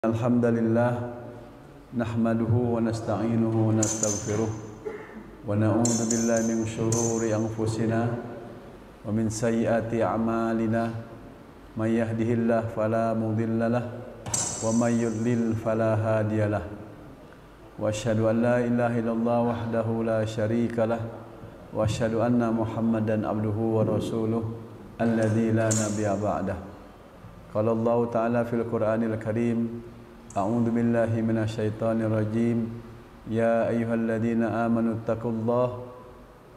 Alhamdulillah nahmaduhu wa nasta'inuhu wa nastaghfiruh wa na'udzu billahi min shururi anfusina wa min sayyiati a'malina may yahdihillahu fala mudilla lahu wa may yudlil fala hadiyalah wa asyhadu an la ilaha illallah wahdahu la syarika lah wa asyhadu anna Muhammadan abduhu wa rasuluh alladzi la nabiyya ba'dah. Qala Allah Ta'ala fil Qur'anil Karim, a'udzu billahi minasyaitonir rajim, ya ayyuhalladzina amanu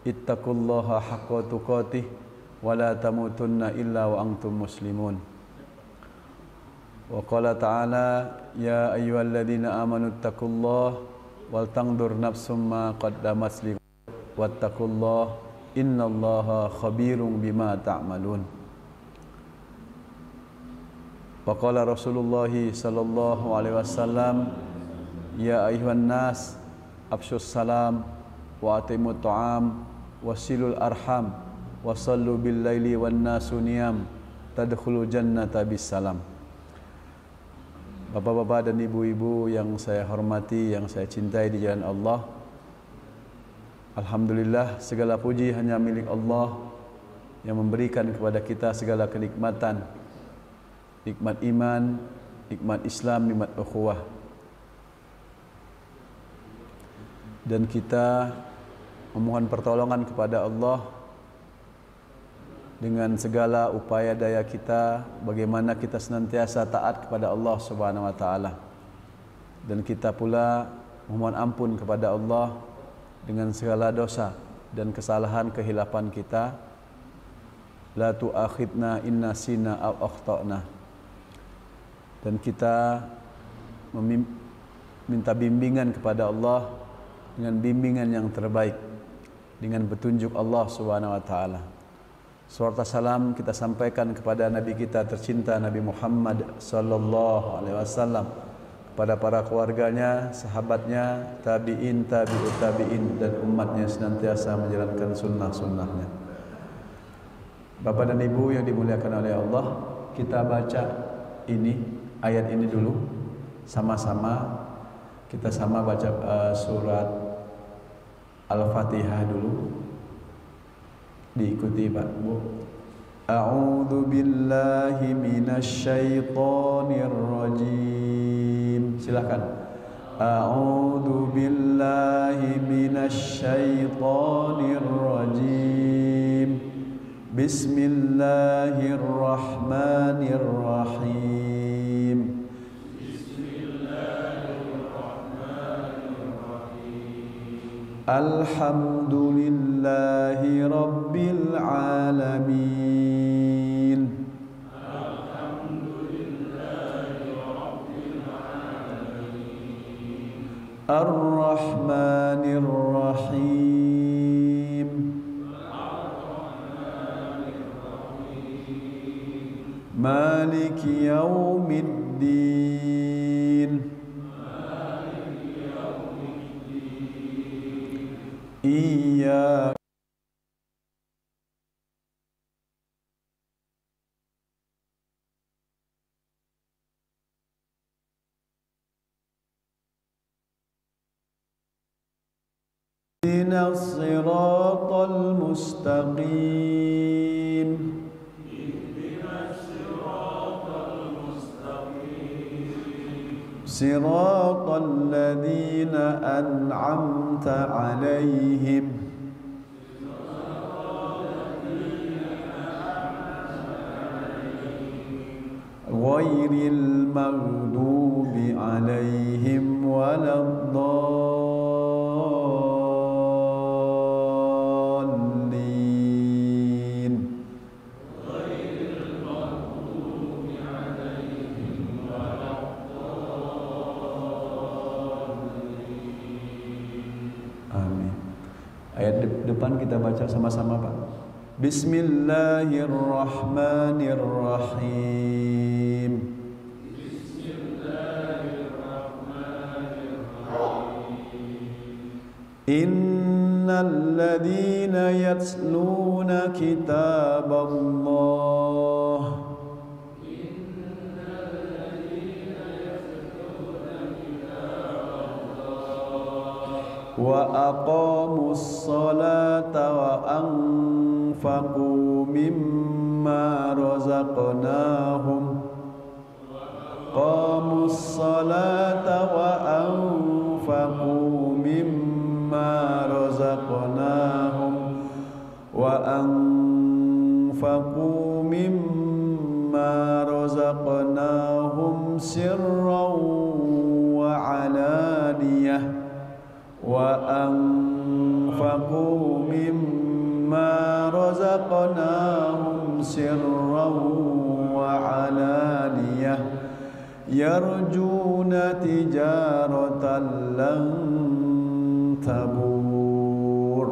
ittaqullaha haqqa tuqatih wa la tamutunna illa wa antum muslimun. Wa qala ta'ala, ya ayyuhalladzina amanu ittaqullaha wal tanzur nafsum ma qaddamat lighad wattaqullaha innallaha khabirum bima ta'malun. Waqala Rasulullah sallallahu alaihi wasallam, ya ayuhan nas afshus salam wa atimut ta'am wasilul arham wasallu bil laili wan nasu niyam tadkhulul jannata bis salam. Bapak-bapak dan ibu-ibu yang saya hormati, yang saya cintai di jalan Allah, alhamdulillah segala puji hanya milik Allah yang memberikan kepada kita segala kenikmatan, nikmat iman, nikmat Islam, nikmat ukhuwah. Dan kita memohon pertolongan kepada Allah dengan segala upaya daya kita, bagaimana kita senantiasa taat kepada Allah Subhanahu wa taala. Dan kita pula memohon ampun kepada Allah dengan segala dosa dan kesalahan kehilapan kita. La tu'akhidna in nasina aw akhtana. Dan kita minta bimbingan kepada Allah dengan bimbingan yang terbaik, dengan petunjuk Allah Subhanahu wa taala. Salawat salam kita sampaikan kepada Nabi kita tercinta Nabi Muhammad sallallahu alaihi wasallam, kepada para keluarganya, sahabatnya, tabi'in, tabi'ut tabi'in, dan umatnya senantiasa menjalankan sunnah-sunnahnya. Bapak dan Ibu yang dimuliakan oleh Allah, kita baca ayat ini dulu sama-sama. Kita sama baca surat Al-Fatihah dulu, diikuti Pak Bu. A'udzu billahi minasyaitonir rajim. Silakan. A'udzu billahi minasyaitonir rajim. Bismillahirrahmanirrahim. Alhamdulillahi rabbil alamin. Ar-Rahmanir Rahim. Maliki yaumiddin. Iyyaka ihdinas siratal mustaqim. Siratal ladzina an'amta 'alaihim ghairil maghdubi 'alaihim waladdallin. Ayat depan kita baca sama-sama Pak. Bismillahirrahmanirrahim. Innal ladzina yatluna kitaballah wa aqamus salata wa anfaqu mimma razaqnahum qamus salata wa anfaqu mimma razaqnahum wa anfaqu mimma razaqnahum sirran wa alaniyah wa anfaqu mimma razaqnahum sirran wa alaniyah yarjuna tijaratan lan tabur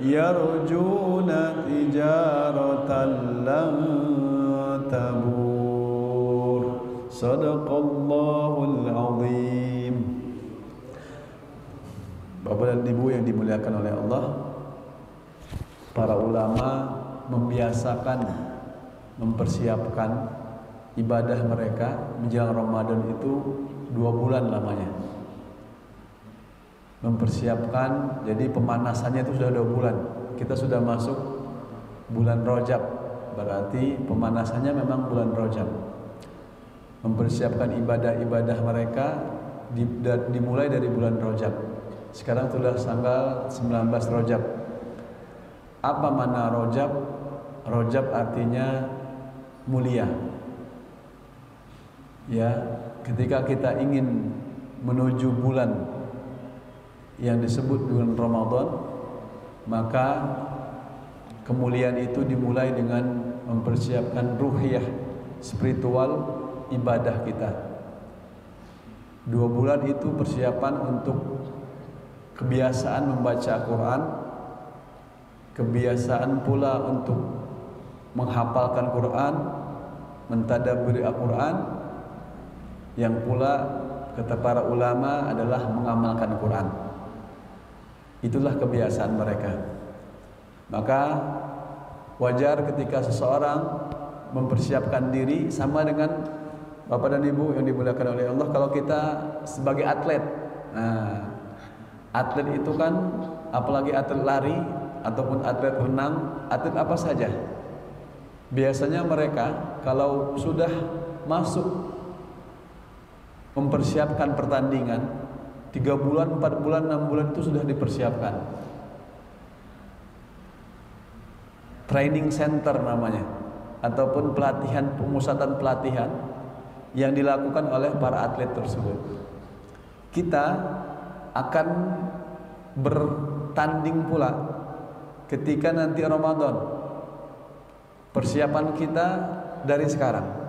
yarjuna tijaratan lan tabur. Sadaqallahul azim. Bapak dan Ibu yang dimuliakan oleh Allah, para ulama membiasakan mempersiapkan ibadah mereka menjelang Ramadan itu 2 bulan lamanya. Mempersiapkan, jadi pemanasannya itu sudah 2 bulan. Kita sudah masuk bulan Rajab, berarti pemanasannya memang bulan Rajab. Mempersiapkan ibadah-ibadah mereka dimulai dari bulan Rajab. Sekarang sudah tanggal 19 Rajab. Apa makna Rajab? Rajab artinya mulia. Ya, ketika kita ingin menuju bulan yang disebut bulan Ramadan, maka kemuliaan itu dimulai dengan mempersiapkan ruhiyah, spiritual ibadah kita. 2 bulan itu persiapan untuk kebiasaan membaca Al-Quran, kebiasaan pula untuk menghafalkan Quran, mentadabburi Al-Quran, yang pula kata para ulama adalah mengamalkan Quran. Itulah kebiasaan mereka. Maka wajar ketika seseorang mempersiapkan diri, sama dengan Bapak dan Ibu yang dimuliakan oleh Allah, kalau kita sebagai atlet. Nah, atlet itu kan, apalagi atlet lari ataupun atlet renang, atlet apa saja, biasanya mereka kalau sudah masuk mempersiapkan pertandingan 3 bulan, 4 bulan, 6 bulan itu sudah dipersiapkan. Training center namanya, ataupun pelatihan, pemusatan pelatihan yang dilakukan oleh para atlet tersebut. Kita akan bertanding pula ketika nanti Ramadan. Persiapan kita dari sekarang.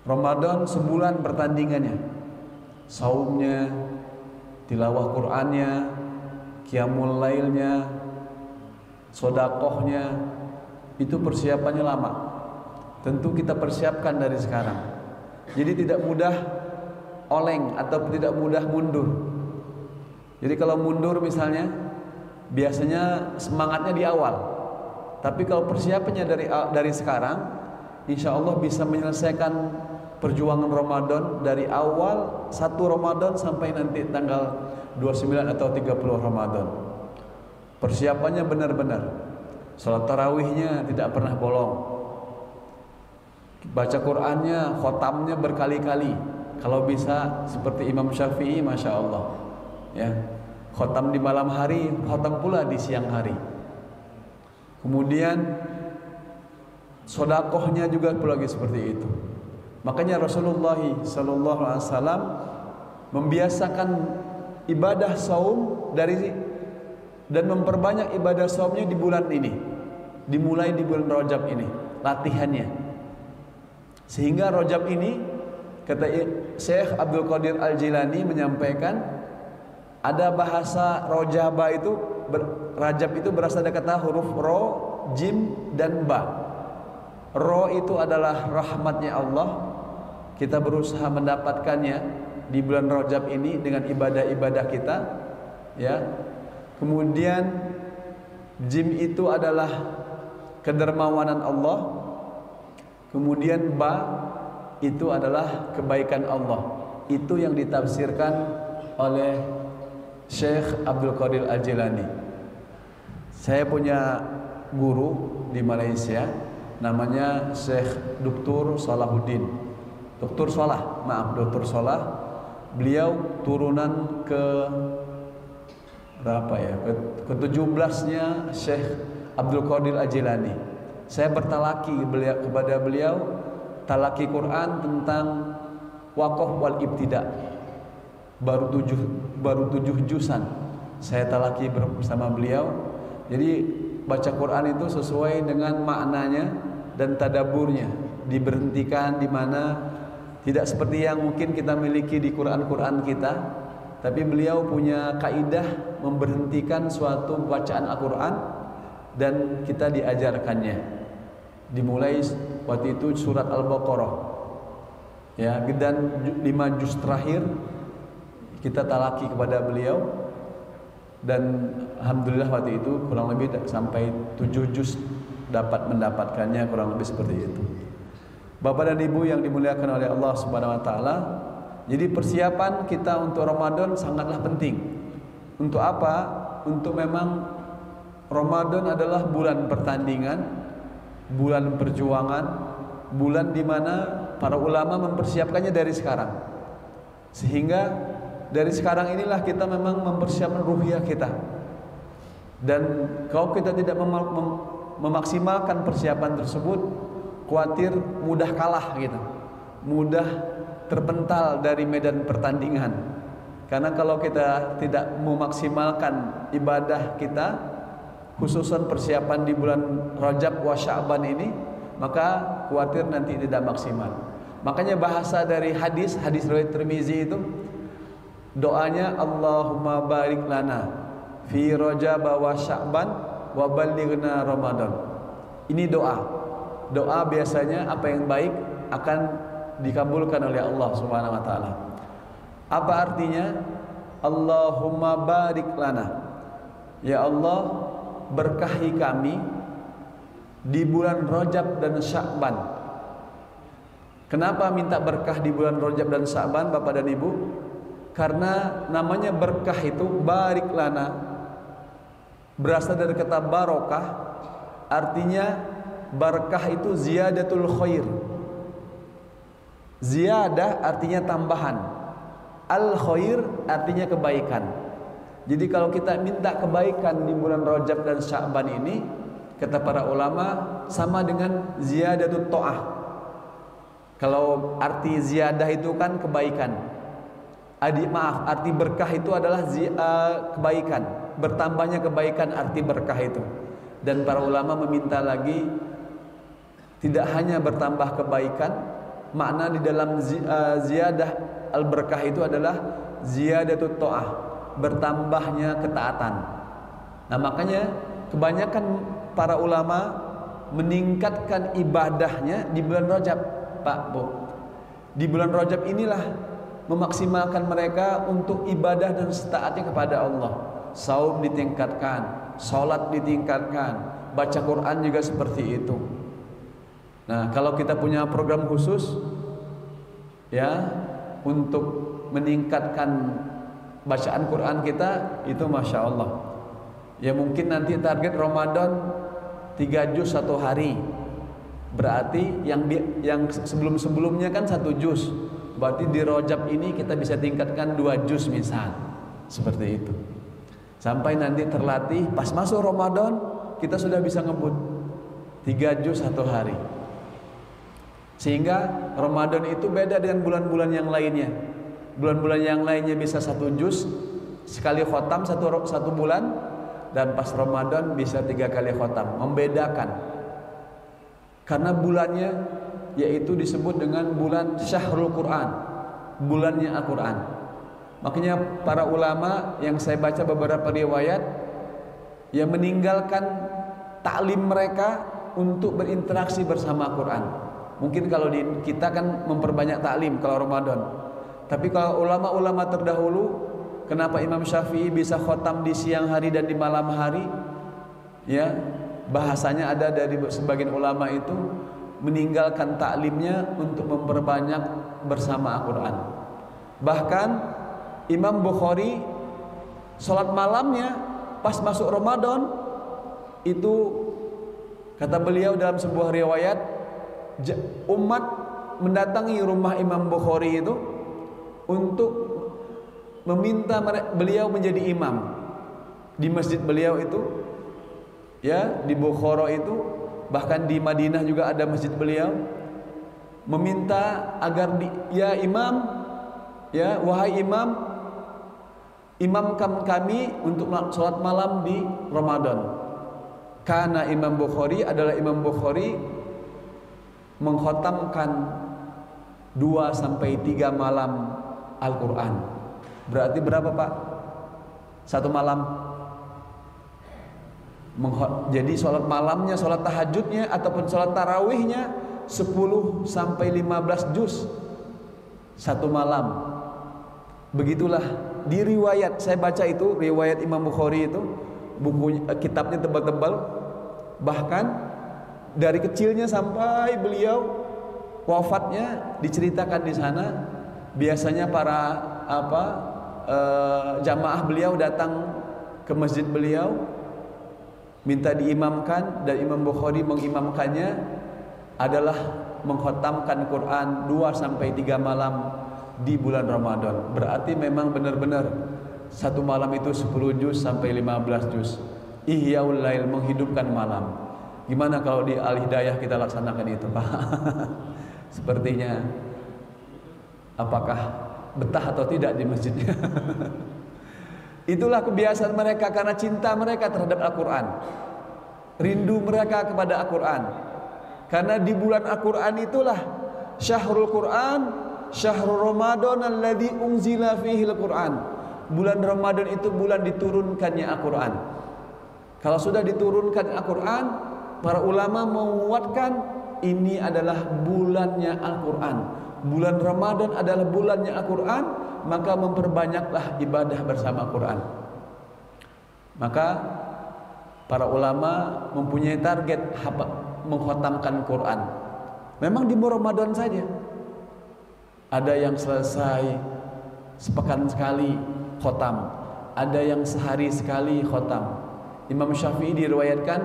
Ramadan sebulan pertandingannya, saumnya, tilawah Qur'annya, qiyamul lailnya, sodakohnya, itu persiapannya lama. Tentu kita persiapkan dari sekarang. Jadi tidak mudah oleng atau tidak mudah mundur. Jadi kalau mundur misalnya, biasanya semangatnya di awal. Tapi kalau persiapannya dari sekarang, insya Allah bisa menyelesaikan perjuangan Ramadan dari awal 1 Ramadan sampai nanti tanggal 29 atau 30 Ramadan. Persiapannya benar-benar. Salat tarawihnya tidak pernah bolong. Baca Qur'annya, khotamnya berkali-kali. Kalau bisa seperti Imam Syafi'i, Masya Allah. Ya, khotam di malam hari, khotam pula di siang hari. Kemudian sodakohnya juga lagi seperti itu. Makanya Rasulullah SAW membiasakan ibadah saum dan memperbanyak ibadah saumnya di bulan ini. Dimulai di bulan Rajab ini latihannya. Sehingga Rajab ini, kata Syekh Abdul Qadir Al-Jilani menyampaikan, ada bahasa Rojaba itu, Rajab itu berasal dari kata huruf Ro, Jim, dan Ba. Ro itu adalah rahmatnya Allah. Kita berusaha mendapatkannya di bulan Rajab ini dengan ibadah-ibadah kita, ya. Kemudian Jim itu adalah kedermawanan Allah. Kemudian Ba itu adalah kebaikan Allah. Itu yang ditafsirkan oleh Syekh Abdul Qadir Al-Jilani. Saya punya guru di Malaysia namanya Syekh Dr. Salahuddin. Dr. Salah. Beliau turunan ke berapa ya? Ke-17-nya Syekh Abdul Qadir Al-Jilani. Saya bertalaki kepada beliau talaki Quran tentang waqaf wal ibtida. Baru tujuh jusan saya talaki bersama beliau. Jadi baca Quran itu sesuai dengan maknanya dan tadaburnya, diberhentikan di mana, tidak seperti yang mungkin kita miliki di Quran kita, tapi beliau punya kaidah memberhentikan suatu bacaan Al-Quran dan kita diajarkannya. Dimulai waktu itu surat Al-Baqarah, ya, dan 5 juz terakhir kita talaki kepada beliau, dan alhamdulillah waktu itu kurang lebih sampai 7 juz mendapatkannya, kurang lebih seperti itu. Bapak dan Ibu yang dimuliakan oleh Allah Subhanahu wa taala, jadi persiapan kita untuk Ramadan sangatlah penting. Untuk apa? Untuk memang Ramadan adalah bulan pertandingan, bulan perjuangan, bulan di mana para ulama mempersiapkannya dari sekarang. Sehingga dari sekarang inilah kita memang mempersiapkan ruhiyah kita. Dan kalau kita tidak memaksimalkan persiapan tersebut, khawatir mudah kalah gitu, mudah terpental dari medan pertandingan. Karena kalau kita tidak memaksimalkan ibadah kita, khususan persiapan di bulan Rajab wa Sya'ban ini, maka khawatir nanti tidak maksimal. Makanya bahasa dari hadis riwayat Tirmizi itu, doanya Allahumma barik lana fi Rajab wa Sya'ban wa ballighna Ramadan. Ini doa biasanya apa yang baik akan dikabulkan oleh Allah Subhanahu wa taala. Apa artinya? Allahumma barik lana, ya Allah, berkahi kami di bulan Rajab dan Sya'ban. Kenapa minta berkah di bulan Rajab dan Sya'ban, Bapak dan Ibu? Karena namanya berkah itu barik lana, berasal dari kata barokah, artinya barakah itu ziyadatul khair. Ziyadah artinya tambahan, al khair artinya kebaikan. Jadi kalau kita minta kebaikan di bulan Rajab dan Sya'ban ini, kata para ulama, sama dengan ziyadatut ta'ah. Kalau arti ziyadah itu kan kebaikan, arti berkah itu adalah kebaikan, bertambahnya kebaikan arti berkah itu. Dan para ulama meminta lagi, tidak hanya bertambah kebaikan, makna di dalam ziyadah al-berkah itu adalah ziyadatut ta'ah, bertambahnya ketaatan. Nah, makanya kebanyakan para ulama meningkatkan ibadahnya di bulan Rajab, Pak, Bu. Di bulan Rajab inilah memaksimalkan mereka untuk ibadah dan taatnya kepada Allah. Saum ditingkatkan, salat ditingkatkan, baca Quran juga seperti itu. Nah, kalau kita punya program khusus ya untuk meningkatkan bacaan Quran kita, itu Masya Allah. Ya mungkin nanti target Ramadan 3 juz 1 hari. Berarti yang sebelum-sebelumnya kan 1 juz. Berarti di Rajab ini kita bisa tingkatkan 2 juz misal. Seperti itu. Sampai nanti terlatih, pas masuk Ramadan kita sudah bisa ngebut 3 juz 1 hari. Sehingga Ramadan itu beda dengan bulan-bulan yang lainnya. Bulan-bulan yang lainnya bisa 1 juz sekali khotam satu bulan, dan pas Ramadan bisa 3 kali khotam. Membedakan karena bulannya yaitu disebut dengan bulan Syahrul Quran, bulannya Al-Quran. Makanya para ulama yang saya baca beberapa riwayat yang meninggalkan taklim mereka untuk berinteraksi bersama Al-Quran. Mungkin kalau di kita kan memperbanyak taklim kalau Ramadan. Tapi kalau ulama-ulama terdahulu, kenapa Imam Syafi'i bisa khotam di siang hari dan di malam hari? Ya, bahasanya ada dari sebagian ulama itu meninggalkan taklimnya untuk memperbanyak bersama Al-Quran. Bahkan Imam Bukhari Sholat malamnya pas masuk Ramadan itu, kata beliau dalam sebuah riwayat, umat mendatangi rumah Imam Bukhari itu untuk meminta beliau menjadi imam di masjid beliau itu, ya, di Bukhara itu, bahkan di Madinah juga ada masjid beliau, meminta agar ya imam, ya wahai imam, imamkan kami untuk sholat malam di Ramadan. Karena Imam Bukhari adalah Imam Bukhari mengkhatamkan 2-3 malam Al-Quran. Berarti berapa Pak? Satu malam. Jadi sholat malamnya, sholat tahajudnya ataupun sholat tarawihnya 10-15 juz satu malam. Begitulah di riwayat, saya baca itu riwayat Imam Bukhari itu, buku kitabnya tebal-tebal, bahkan dari kecilnya sampai beliau wafatnya diceritakan di sana. Biasanya para jamaah beliau datang ke masjid beliau minta diimamkan, dan Imam Bukhari mengimamkannya adalah mengkhatamkan Quran 2-3 malam di bulan Ramadan. Berarti memang benar-benar satu malam itu 10 juz sampai 15 juz. Ihyaul lail, menghidupkan malam. Gimana kalau di Al-Hidayah kita laksanakan itu Pak? Sepertinya apakah betah atau tidak di masjidnya? Itulah kebiasaan mereka karena cinta mereka terhadap Al-Quran, rindu mereka kepada Al-Quran. Karena di bulan Al-Quran itulah syahrul Quran, syahrul Ramadan alladzi unzila fihi al-Quran. Bulan Ramadan itu bulan diturunkannya Al-Quran. Kalau sudah diturunkan Al-Quran, para ulama menguatkan ini adalah bulannya Al-Quran. Bulan Ramadan adalah bulannya Al-Quran, maka memperbanyaklah ibadah bersama Al-Quran. Maka para ulama mempunyai target mengkhatamkan Quran. Memang di Ramadan saja. Ada yang selesai sepekan sekali khatam, ada yang sehari sekali khatam. Imam Syafi'i diriwayatkan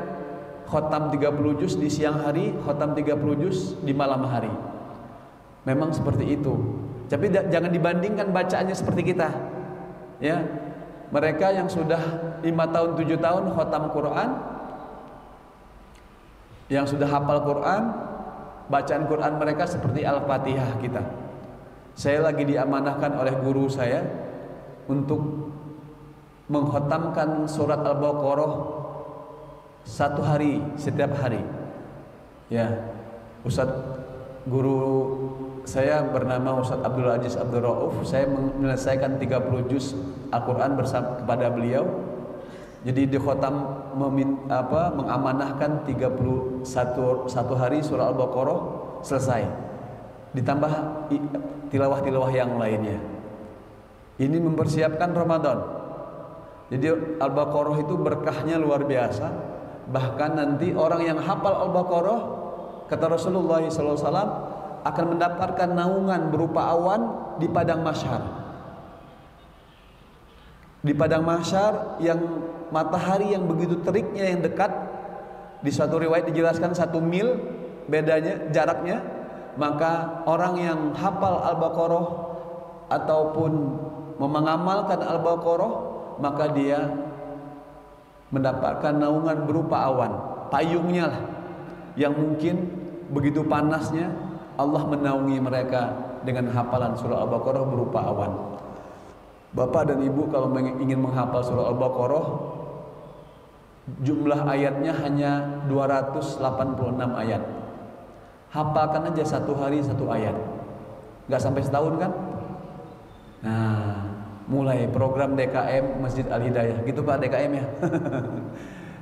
khatam 30 juz di siang hari, khatam 30 juz di malam hari. Memang seperti itu. Tapi jangan dibandingkan bacaannya seperti kita. Ya. Mereka yang sudah 5 tahun, 7 tahun khatam Quran, yang sudah hafal Quran, bacaan Quran mereka seperti Al-Fatihah kita. Saya lagi diamanahkan oleh guru saya untuk mengkhatamkan surat Al-Baqarah 1 hari setiap hari. Ya, Ustadz, guru saya bernama Ustadz Abdul Aziz Abdul Rauf. Saya menyelesaikan 30 juz Al-Quran bersama kepada beliau. Jadi di khatam mengamanahkan 31 hari surah Al-Baqarah selesai. Ditambah tilawah-tilawah yang lainnya. Ini mempersiapkan Ramadan. Jadi Al-Baqarah itu berkahnya luar biasa. Bahkan nanti orang yang hafal Al-Baqarah, kata Rasulullah SAW, akan mendapatkan naungan berupa awan di padang mahsyar. Di padang mahsyar yang matahari yang begitu teriknya, yang dekat. Di suatu riwayat dijelaskan 1 mil bedanya, jaraknya. Maka orang yang hafal Al-Baqarah ataupun mengamalkan Al-Baqarah, maka dia mendapatkan naungan berupa awan, payungnya lah, yang mungkin begitu panasnya Allah menaungi mereka dengan hafalan surah Al-Baqarah berupa awan. Bapak dan Ibu kalau ingin menghafal surah Al-Baqarah, jumlah ayatnya hanya 286 ayat. Hafalkan aja 1 hari 1 ayat. Gak sampai setahun kan? Nah, mulai program DKM Masjid Al-Hidayah. Gitu Pak DKM ya.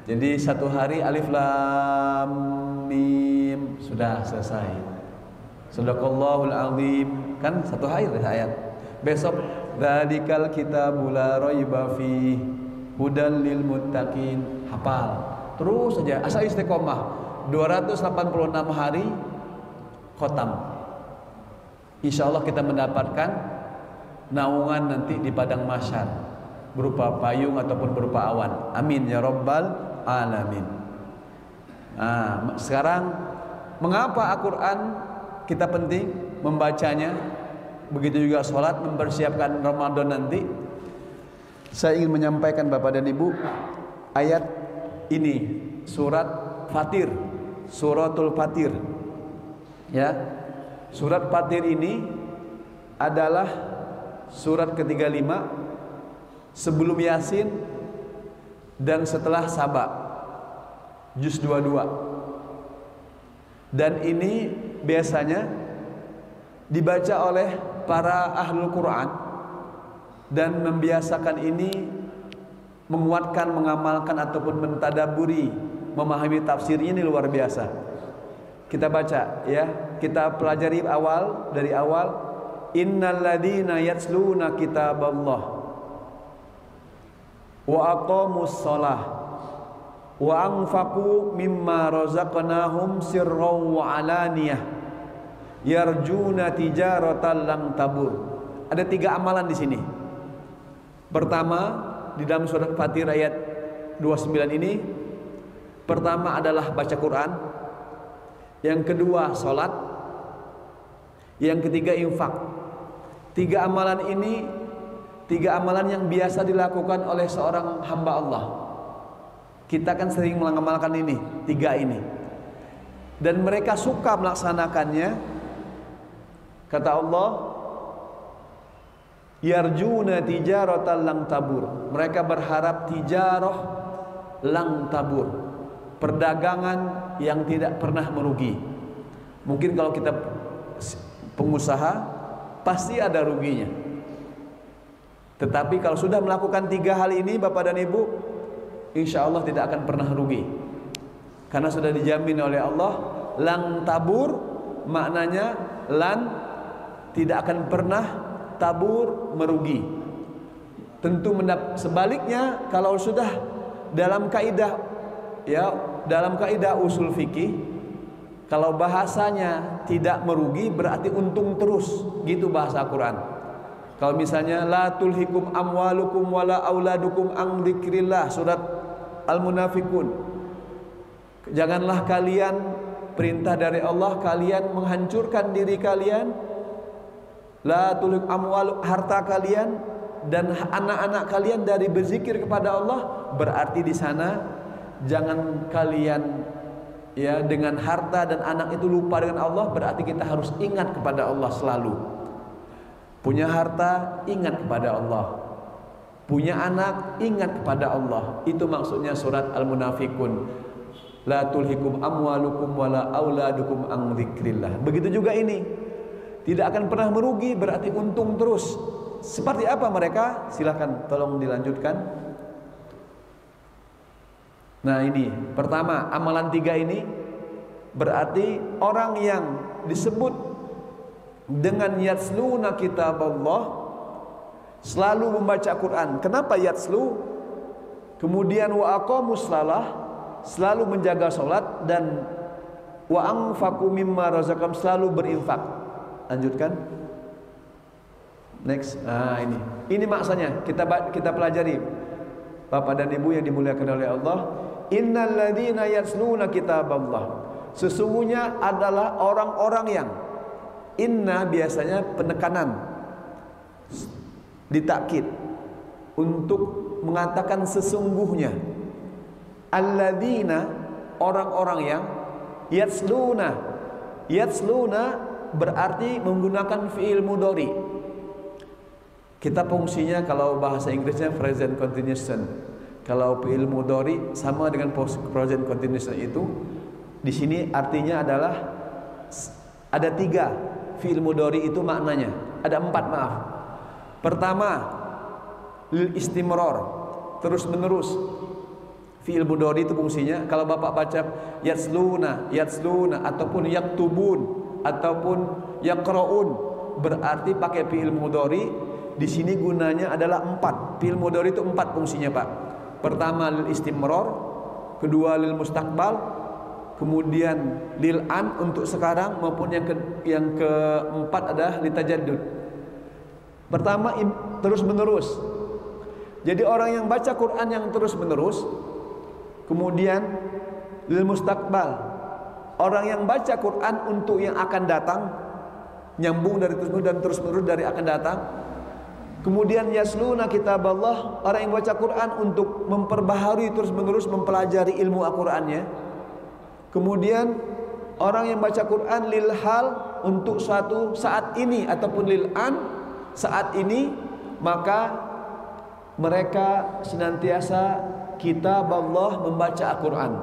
Jadi 1 hari alif lam mim sudah selesai. Sadaqallahul azim, kan 1 ayat. Besok dzalikal kitabul la raiba fi hudal lil muttaqin, hafal. Terus saja asal istiqomah 286 hari khatam. Insyaallah kita mendapatkan naungan nanti di padang mahsyar. berupa payung ataupun berupa awan. Amin ya rabbal alamin. Nah, sekarang mengapa Al-Quran kita penting membacanya? Begitu juga sholat, mempersiapkan Ramadan nanti. Saya ingin menyampaikan Bapak dan Ibu, ayat ini surat Fatir, suratul Fatir. Ya, surat Fatir ini adalah surat ke-35 sebelum Yasin dan setelah Saba, juz 22. Dan ini biasanya dibaca oleh para ahlul Quran dan membiasakan ini, menguatkan, mengamalkan ataupun mentadaburi, memahami tafsirnya ini luar biasa. Kita baca ya, kita pelajari dari awal. Innal ladzina yatsluna kitaballah wa aqamus shalah wa anfaqu mimma razaqnahum sirran wa alaniyah yarjuna tijaratan lang tabur. Ada 3 amalan di sini. Pertama, di dalam surat Fatir ayat 29 ini, pertama adalah baca Quran, yang kedua salat, yang ketiga infak. 3 amalan ini 3 amalan yang biasa dilakukan oleh seorang hamba Allah. Kita kan sering mengamalkan ini, 3 ini. Dan mereka suka melaksanakannya. Kata Allah, yarjuna tijaratan lang tabur. Mereka berharap tijarah lang tabur, perdagangan yang tidak pernah merugi. Mungkin kalau kita pengusaha pasti ada ruginya. Tetapi kalau sudah melakukan 3 hal ini Bapak dan Ibu, insya Allah tidak akan pernah rugi. Karena sudah dijamin oleh Allah, lang tabur maknanya lan tidak akan pernah, tabur merugi. Tentu sebaliknya, kalau sudah dalam kaidah ya, dalam kaidah usul fikih, kalau bahasanya tidak merugi berarti untung terus, gitu bahasa Quran. Kalau misalnya la tulhikum amwalukum wala auladukum an dzikrillah, surat Al-Munafiqun. Janganlah kalian, perintah dari Allah, kalian menghancurkan diri kalian, la tulhikum amwal, harta kalian dan anak-anak kalian dari berzikir kepada Allah. Berarti di sana jangan kalian ya dengan harta dan anak itu lupa dengan Allah. Berarti kita harus ingat kepada Allah selalu. Punya harta, ingat kepada Allah. Punya anak, ingat kepada Allah. Itu maksudnya surat Al-Munafiqun. La tulhikum amwalukum wala auladukum an dzikrillah. Begitu juga ini. Tidak akan pernah merugi, berarti untung terus. Seperti apa mereka? Silakan tolong dilanjutkan. Nah ini, pertama, amalan 3 ini berarti orang yang disebut dengan yatsluna kitaballah, selalu membaca Quran. Kenapa yatslu? Kemudian wa aqamus shalah, selalu menjaga salat, dan wa anfaqu mimma razaqam, selalu berinfak. Lanjutkan. Next. Ini maksudnya kita pelajari Bapak dan Ibu yang dimuliakan oleh Allah. Innal ladzina yatsluna kitaballah, sesungguhnya adalah orang-orang yang, inna biasanya penekanan, ditakkid untuk mengatakan sesungguhnya. Alladzina, orang-orang yang, yatsluna berarti menggunakan fi'il mudhari. Kita fungsinya kalau bahasa Inggrisnya present continuation. Kalau fi'il mudhari sama dengan present continuation itu, di sini artinya adalah ada 3 fi'il mudhari itu maknanya. Ada 4, maaf. Pertama, lil istimrar, terus menerus. Fi'il mudhari itu fungsinya, kalau Bapak baca yatsluna ataupun yaktubun ataupun yaqraun, berarti pakai fi'il mudhari. Di sini gunanya adalah 4. Fi'il mudhari itu 4 fungsinya, Pak. Pertama lil istimrar, kedua lil mustaqbal, kemudian lil an untuk sekarang, maupun yang keempat adalah litajaddud. Pertama terus menerus. Jadi orang yang baca Quran yang terus-menerus, kemudian lil mustaqbal, orang yang baca Quran untuk yang akan datang, nyambung dari terus-menerus dan terus-menerus dari akan datang. Kemudian yasluna kitaballah, orang yang baca Quran untuk memperbaharui terus-menerus mempelajari ilmu Al-Qur'annya. Kemudian orang yang baca Quran lil hal, untuk suatu saat ini ataupun lil an, saat ini, maka mereka senantiasa kitaballah, membaca Al-Qur'an.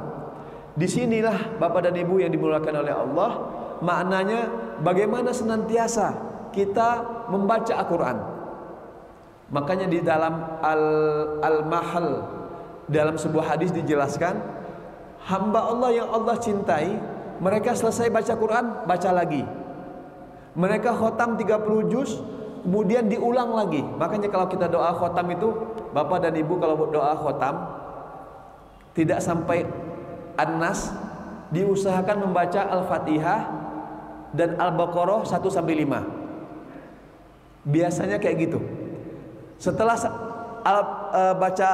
Disinilah Bapak dan Ibu yang dimuliakan oleh Allah, maknanya bagaimana senantiasa kita membaca Al-Qur'an. Makanya di dalam Al-Mahal, dalam sebuah hadis dijelaskan, hamba Allah yang Allah cintai, mereka selesai baca Quran, baca lagi. Mereka khotam 30 juz, kemudian diulang lagi. Makanya kalau kita doa khotam itu, Bapak dan Ibu kalau doa khotam tidak sampai An-Nas, diusahakan membaca Al-Fatihah dan Al-Baqarah 1-5. Biasanya kayak gitu. Setelah baca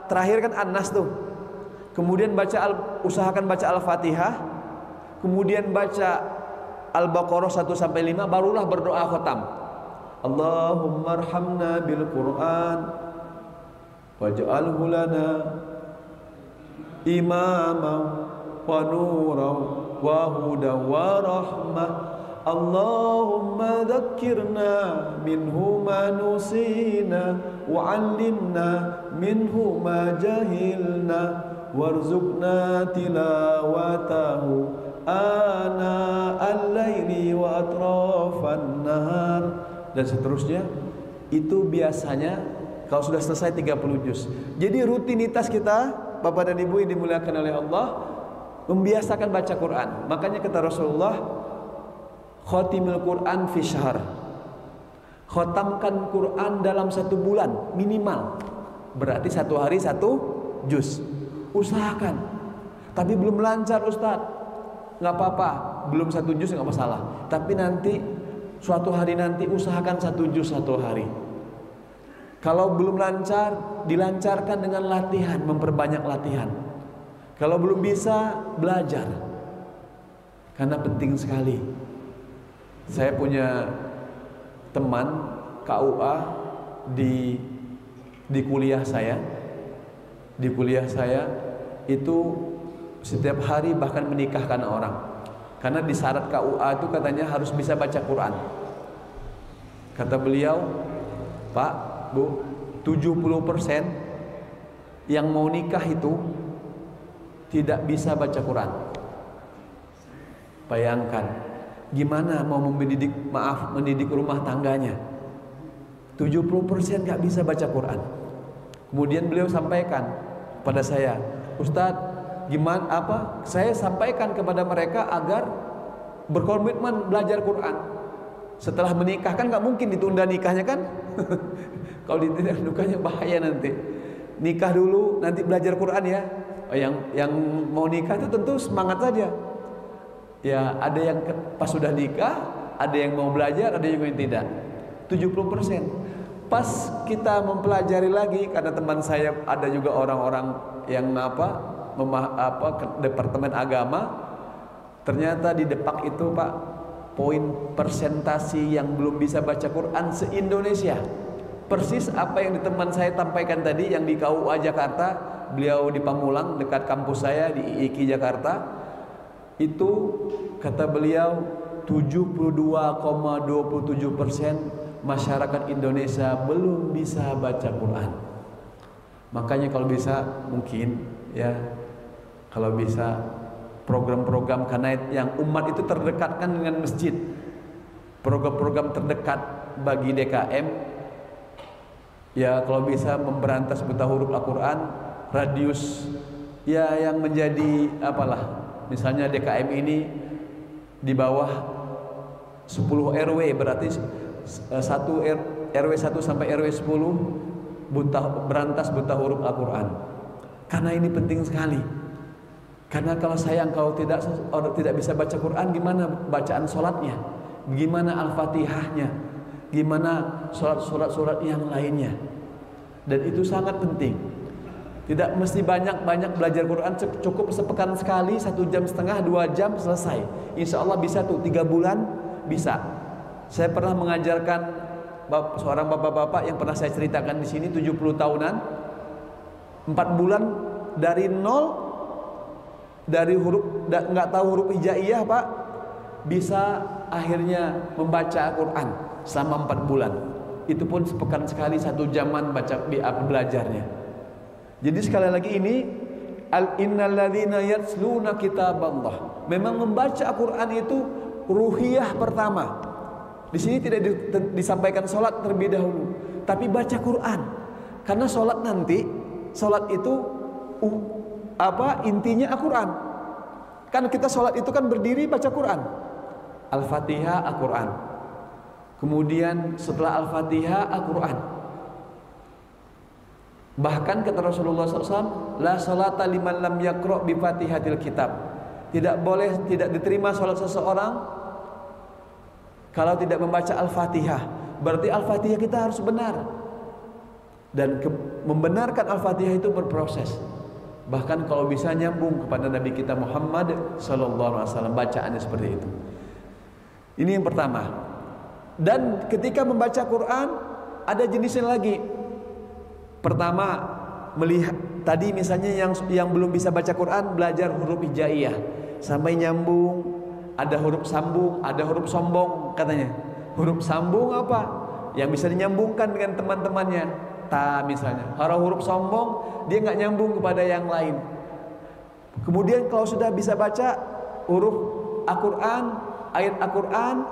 terakhir kan An-Nas tuh, kemudian usahakan baca Al-Fatihah, kemudian baca Al-Baqarah 1-5, barulah berdoa khotam. Allahumma arhamna bil Qur'an waj'alhu lana imama wa nura wa huda wa rahmah. Allahumma dhakkirna minhu ma nusina wa 'allimna minhu ma jahilna warzuqna tilawatahu ana al-laili wa atrafan nahar, dan seterusnya. Itu biasanya kalau sudah selesai 30 juz. Jadi rutinitas kita Bapak dan Ibu yang dimuliakan oleh Allah, membiasakan baca Quran. Makanya kata Rasulullah, khotimul Quran fi syahr, khotamkan Quran dalam 1 bulan minimal. Berarti 1 hari 1 juz. Usahakan. Tapi belum lancar Ustaz, nggak apa-apa, belum 1 juz nggak masalah. Tapi nanti suatu hari nanti usahakan 1 juz 1 hari. Kalau belum lancar, dilancarkan dengan latihan, memperbanyak latihan. Kalau belum bisa, belajar. Karena penting sekali. Saya punya teman KUA di kuliah saya. Di kuliah saya itu setiap hari bahkan menikahkan orang. Karena di syarat KUA itu katanya harus bisa baca Quran. Kata beliau, Pak, Bu, 70% yang mau nikah itu tidak bisa baca Quran. Bayangkan, gimana mau mendidik rumah tangganya. 70% gak bisa baca Quran. Kemudian beliau sampaikan pada saya, Ustadz, gimana saya sampaikan kepada mereka agar berkomitmen belajar Quran. Setelah menikah kan gak mungkin ditunda nikahnya kan. Kalau ditunda nikahnya bahaya nanti. Nikah dulu, nanti belajar Quran ya. Yang mau nikah itu tentu semangat saja. Ya, ada yang pas sudah nikah, ada yang mau belajar, ada yang tidak. 70%. Pas kita mempelajari lagi, karena teman saya ada juga orang-orang yang departemen agama, ternyata di Depak itu Pak, poin persentasi yang belum bisa baca Quran se-Indonesia. Persis apa yang teman saya sampaikan tadi, yang di KUA Jakarta, beliau di Pamulang dekat kampus saya di IIKI Jakarta. Itu kata beliau 72,27% masyarakat Indonesia belum bisa baca Quran. Makanya kalau bisa mungkin ya, kalau bisa program-program, karena yang umat itu terdekatkan dengan masjid, program-program terdekat bagi DKM ya, kalau bisa memberantas buta huruf Al-Quran, radius ya yang menjadi misalnya DKM ini di bawah 10 RW, berarti RW 1 sampai RW 10 berantas buta huruf Al-Quran. Karena ini penting sekali. Karena kalau engkau tidak bisa baca Quran, gimana bacaan sholatnya, gimana Al-Fatihahnya, gimana surat-surat yang lainnya. Dan itu sangat penting. Tidak mesti banyak-banyak belajar Quran, cukup sepekan sekali, 1 jam setengah, 2 jam selesai. Insya Allah bisa tuh, 3 bulan bisa. Saya pernah mengajarkan seorang bapak-bapak yang pernah saya ceritakan di sini, 70 tahunan, 4 bulan dari nol, dari huruf nggak tahu huruf hijaiyah Pak, bisa akhirnya membaca Quran selama 4 bulan. Itu pun sepekan sekali, 1 jaman belajarnya. Jadi sekali lagi ini innalladzina yatsluna kitaballah. Memang membaca Al-Qur'an itu ruhiyah pertama. Di sini tidak disampaikan salat terlebih dahulu, tapi baca Quran. Karena salat nanti, salat itu intinya Al-Qur'an. Kan kita salat itu kan berdiri baca Quran. Al-Fatihah Al-Qur'an. Kemudian setelah Al-Fatihah Al-Qur'an. Bahkan kata Rasulullah SAW, la salata liman lam yaqra' bi fatihatil kitab. Tidak boleh, tidak diterima salat seseorang kalau tidak membaca Al-Fatihah. Berarti Al-Fatihah kita harus benar. Dan membenarkan Al-Fatihah itu berproses. Bahkan kalau bisa nyambung kepada Nabi kita Muhammad SAW, bacaannya seperti itu. Ini yang pertama. Dan ketika membaca Quran ada jenisnya lagi. Pertama, melihat tadi misalnya yang belum bisa baca Quran, belajar huruf hijaiyah sampai nyambung, ada huruf sambung, ada huruf sombong katanya. Huruf sambung apa? Yang bisa dinyambungkan dengan teman-temannya. Ta misalnya. Kalau huruf sombong dia nggak nyambung kepada yang lain. Kemudian kalau sudah bisa baca huruf Al-Quran, ayat Al-Quran,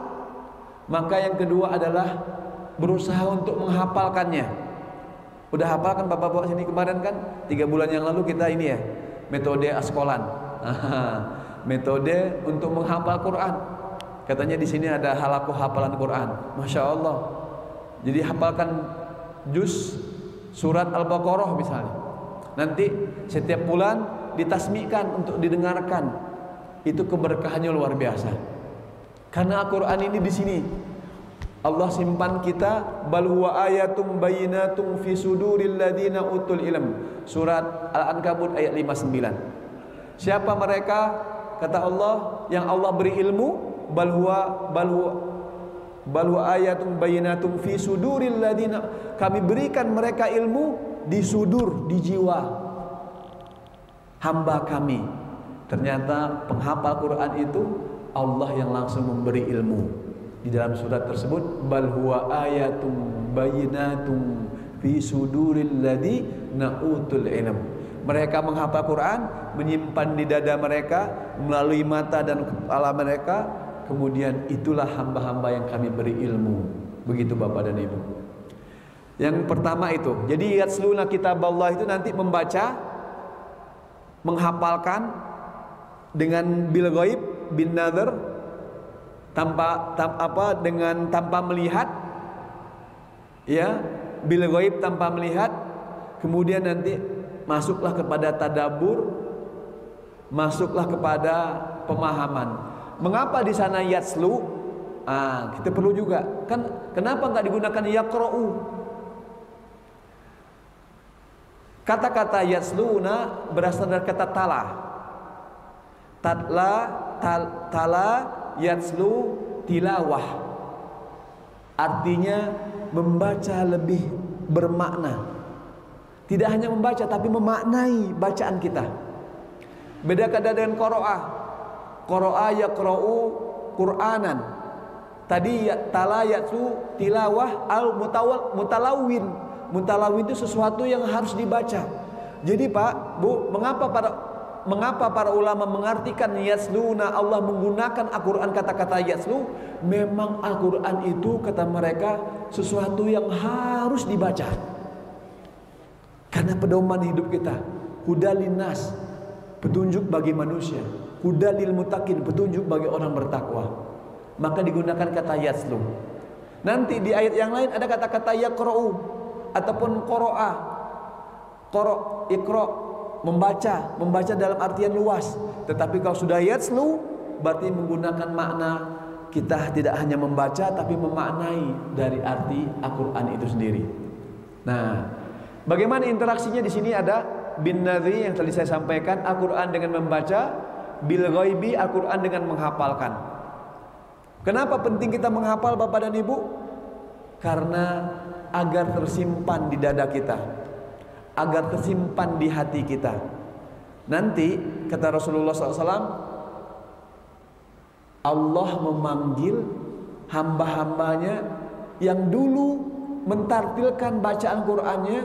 maka yang kedua adalah berusaha untuk menghafalkannya. Udah hafal kan bapak-bapak sini kemarin kan 3 bulan yang lalu kita ini ya, metode askolan. Metode untuk menghafal Quran. Katanya di sini ada halakoh hafalan Quran. Masya Allah. Jadi hafalkan juz surat Al-Baqarah misalnya. Nanti setiap bulan ditasmikan untuk didengarkan. Itu keberkahannya luar biasa. Karena Al-Quran ini di sini Allah simpan kita, bal huwa ayatum bayyinatum fi suduril ladina utul ilm. Surat Al-Ankabut ayat 59. Siapa mereka? Kata Allah, yang Allah beri ilmu, bal huwa ayatum bayyinatum fi suduril ladina. Kami berikan mereka ilmu di sudur, di jiwa hamba kami. Ternyata penghafal Quran itu Allah yang langsung memberi ilmu. Di dalam surat tersebut, bal huwa ayatum bayyinatum fi suduril ladina utul ilm. Mereka menghafal Quran, menyimpan di dada mereka, melalui mata dan kepala mereka. Kemudian itulah hamba-hamba yang kami beri ilmu. Begitu Bapak dan Ibu. Yang pertama itu. Jadi yatsluna kitaballah itu nanti membaca, menghafalkan dengan bil ghaib, bin nadhr, tanpa melihat, ya, bil ghaib tanpa melihat. Kemudian nanti masuklah kepada tadabbur, masuklah kepada pemahaman. Mengapa di sana yatslu? Kita perlu juga kan, kenapa nggak digunakan yaqra'u? Kata-kata yatsluna berasal dari kata tala. Tala yatslu tilawah. Artinya membaca lebih bermakna. Tidak hanya membaca tapi memaknai bacaan kita. Beda kata dengan qara'a. Qara'a yaqra'u Qur'anan. Tadi tala yatsu tilawah al mutalawwin. Mutalawwin itu sesuatu yang harus dibaca. Jadi Pak, Bu, mengapa para ulama mengartikan yatsluna, Allah menggunakan Al-Quran kata-kata yatslu? Memang Al-Quran itu kata mereka sesuatu yang harus dibaca. Karena pedoman hidup kita, hudalin nas, petunjuk bagi manusia, hudalil mutakin, petunjuk bagi orang bertakwa. Maka digunakan kata yatslu. Nanti di ayat yang lain ada kata-kata yaqra'u ataupun qara'a. Iqra, membaca dalam artian luas. Tetapi kalau sudah yatslu berarti menggunakan makna, kita tidak hanya membaca tapi memaknai dari arti Al-Quran itu sendiri. Nah, Bagaimana interaksinya di sini ada bin nadhi yang tadi saya sampaikan, Al-Quran dengan membaca, bil ghaibi Al-Quran dengan menghafalkan. Kenapa penting kita menghafal Bapak dan Ibu? Karena agar tersimpan di dada kita, agar tersimpan di hati kita. Nanti kata Rasulullah SAW, Allah memanggil hamba-hambanya yang dulu mentartilkan bacaan Qur'annya,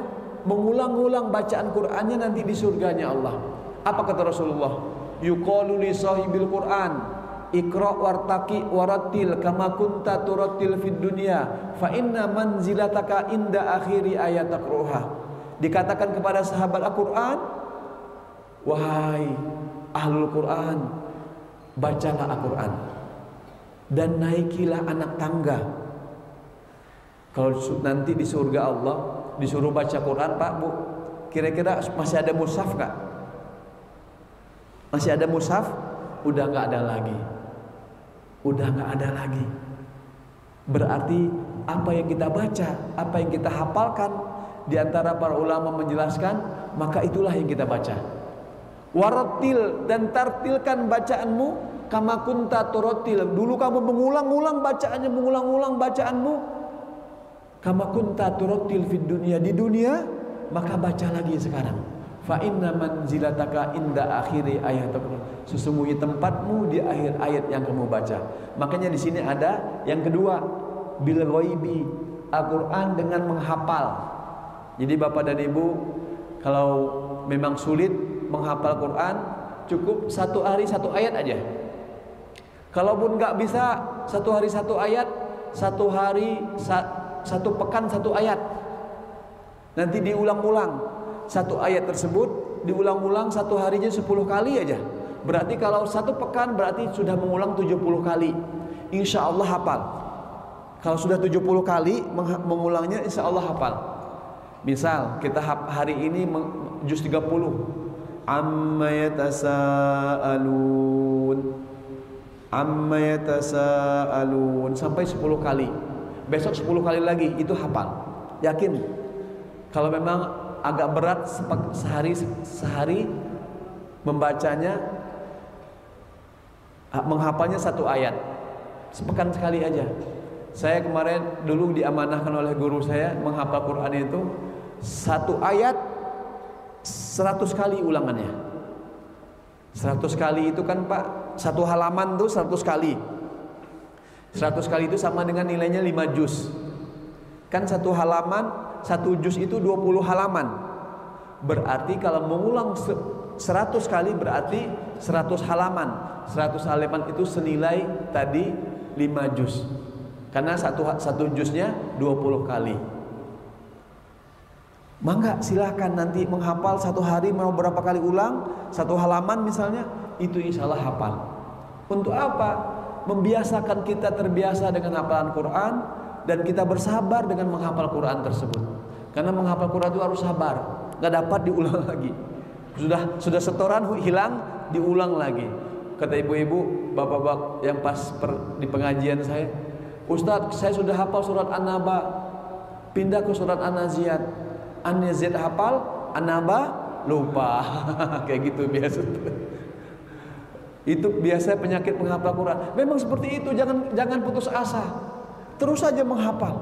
mengulang-ulang bacaan Qur'annya nanti di surganya Allah. Apa kata Rasulullah? Yuqalu li sahibil Qur'an, Iqra wartaqi warattil kama kunta turattil fid dunya fa inna manzilataka inda akhiri ayat taqruha. Dikatakan kepada sahabat Al-Qur'an, wahai ahlul Qur'an, bacalah Al-Qur'an dan naikilah anak tangga. Kalau nanti di surga Allah disuruh baca Quran, Pak Bu, kira-kira masih ada mushaf gak? Masih ada mushaf? Udah gak ada lagi. Udah gak ada lagi. Berarti apa yang kita baca, apa yang kita hafalkan, di antara para ulama menjelaskan, maka itulah yang kita baca. Warattil, dan tartilkan bacaanmu kama kunta turattil. Dulu kamu mengulang-ulang bacaannya, mengulang-ulang bacaanmu. Kama kunta turattil fid dunya, di dunia, maka baca lagi sekarang. Fa inna manzilataka inda akhiri ayat. Sesungguhnya tempatmu di akhir ayat yang kamu baca. Makanya di sini ada yang kedua, bil ghaibi, Al-Qur'an dengan menghafal. Jadi Bapak dan Ibu, kalau memang sulit menghafal Quran, cukup satu hari satu ayat aja. Kalaupun nggak bisa satu hari satu ayat, satu hari satu pekan satu ayat. Nanti diulang-ulang satu ayat tersebut, diulang-ulang satu harinya 10 kali aja. Berarti kalau satu pekan berarti sudah mengulang 70 kali. Insya Allah hafal. Kalau sudah 70 kali mengulangnya, insya Allah hafal. Misal kita hari ini juz 30, amma yatasaalun, amma yatasaalun, sampai 10 kali. Besok 10 kali lagi, itu hafal. Yakin? Kalau memang agak berat sehari membacanya, menghafalnya satu ayat, sepekan sekali aja. Saya kemarin dulu diamanahkan oleh guru saya menghafal Quran itu satu ayat 100 kali ulangannya. 100 kali itu kan Pak, satu halaman tuh 100 kali. 100 kali itu sama dengan nilainya 5 juz. Kan satu halaman, satu juz itu 20 halaman. Berarti kalau mengulang 100 kali berarti 100 halaman. 100 halaman itu senilai tadi 5 juz. Karena satu juznya 20 kali. Mangga silahkan nanti menghafal satu hari mau berapa kali ulang, satu halaman misalnya, itu insya Allah hafal. Untuk apa? Membiasakan kita terbiasa dengan hafalan Quran, dan kita bersabar dengan menghafal Quran tersebut. Karena menghafal Quran itu harus sabar, nggak dapat diulang lagi. Sudah setoran hilang, diulang lagi. Kata ibu-ibu, bapak-bapak yang pas di pengajian saya, Ustadz, saya sudah hafal surat An-Naba, pindah ke surat An-Naziat. An-Naziat hafal, An-Naba lupa. Kayak gitu biasa. Itu biasa penyakit menghafal Quran. Memang seperti itu, jangan putus asa. Terus saja menghafal.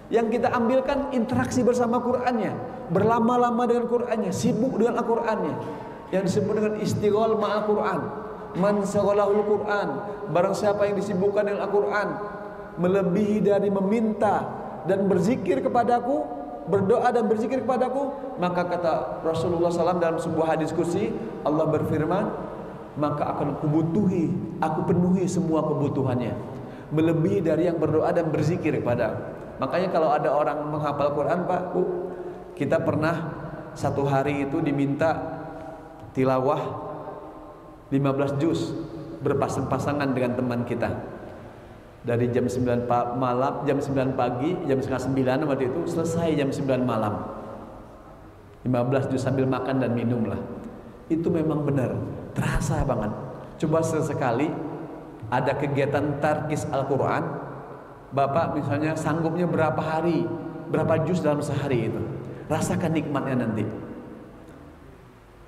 Yang kita ambilkan interaksi bersama Qur'annya, berlama-lama dengan Qur'annya, sibuk dengan Al-Qur'annya. Yang disebut dengan istighol ma'al Qur'an. Man saghalahul Qur'an, barang siapa yang disibukkan dengan Al-Qur'an, melebihi dari meminta dan berzikir kepadaku, berdoa dan berzikir kepadaku, maka kata Rasulullah SAW dalam sebuah hadis qudsi, Allah berfirman, maka akan aku penuhi semua kebutuhannya, melebihi dari yang berdoa dan berzikir kepada. Makanya kalau ada orang menghafal Quran, Pak, Bu, kita pernah satu hari itu diminta tilawah 15 juz berpasang-pasangan dengan teman kita. Dari jam 9 malam, jam 9 pagi, jam setengah 9 waktu itu, selesai jam 9 malam. 15 juz sambil makan dan minum lah. Itu memang benar, terasa banget. Coba sesekali ada kegiatan tarkis Al-Quran, Bapak misalnya sanggupnya berapa hari, berapa juz dalam sehari itu. Rasakan nikmatnya nanti.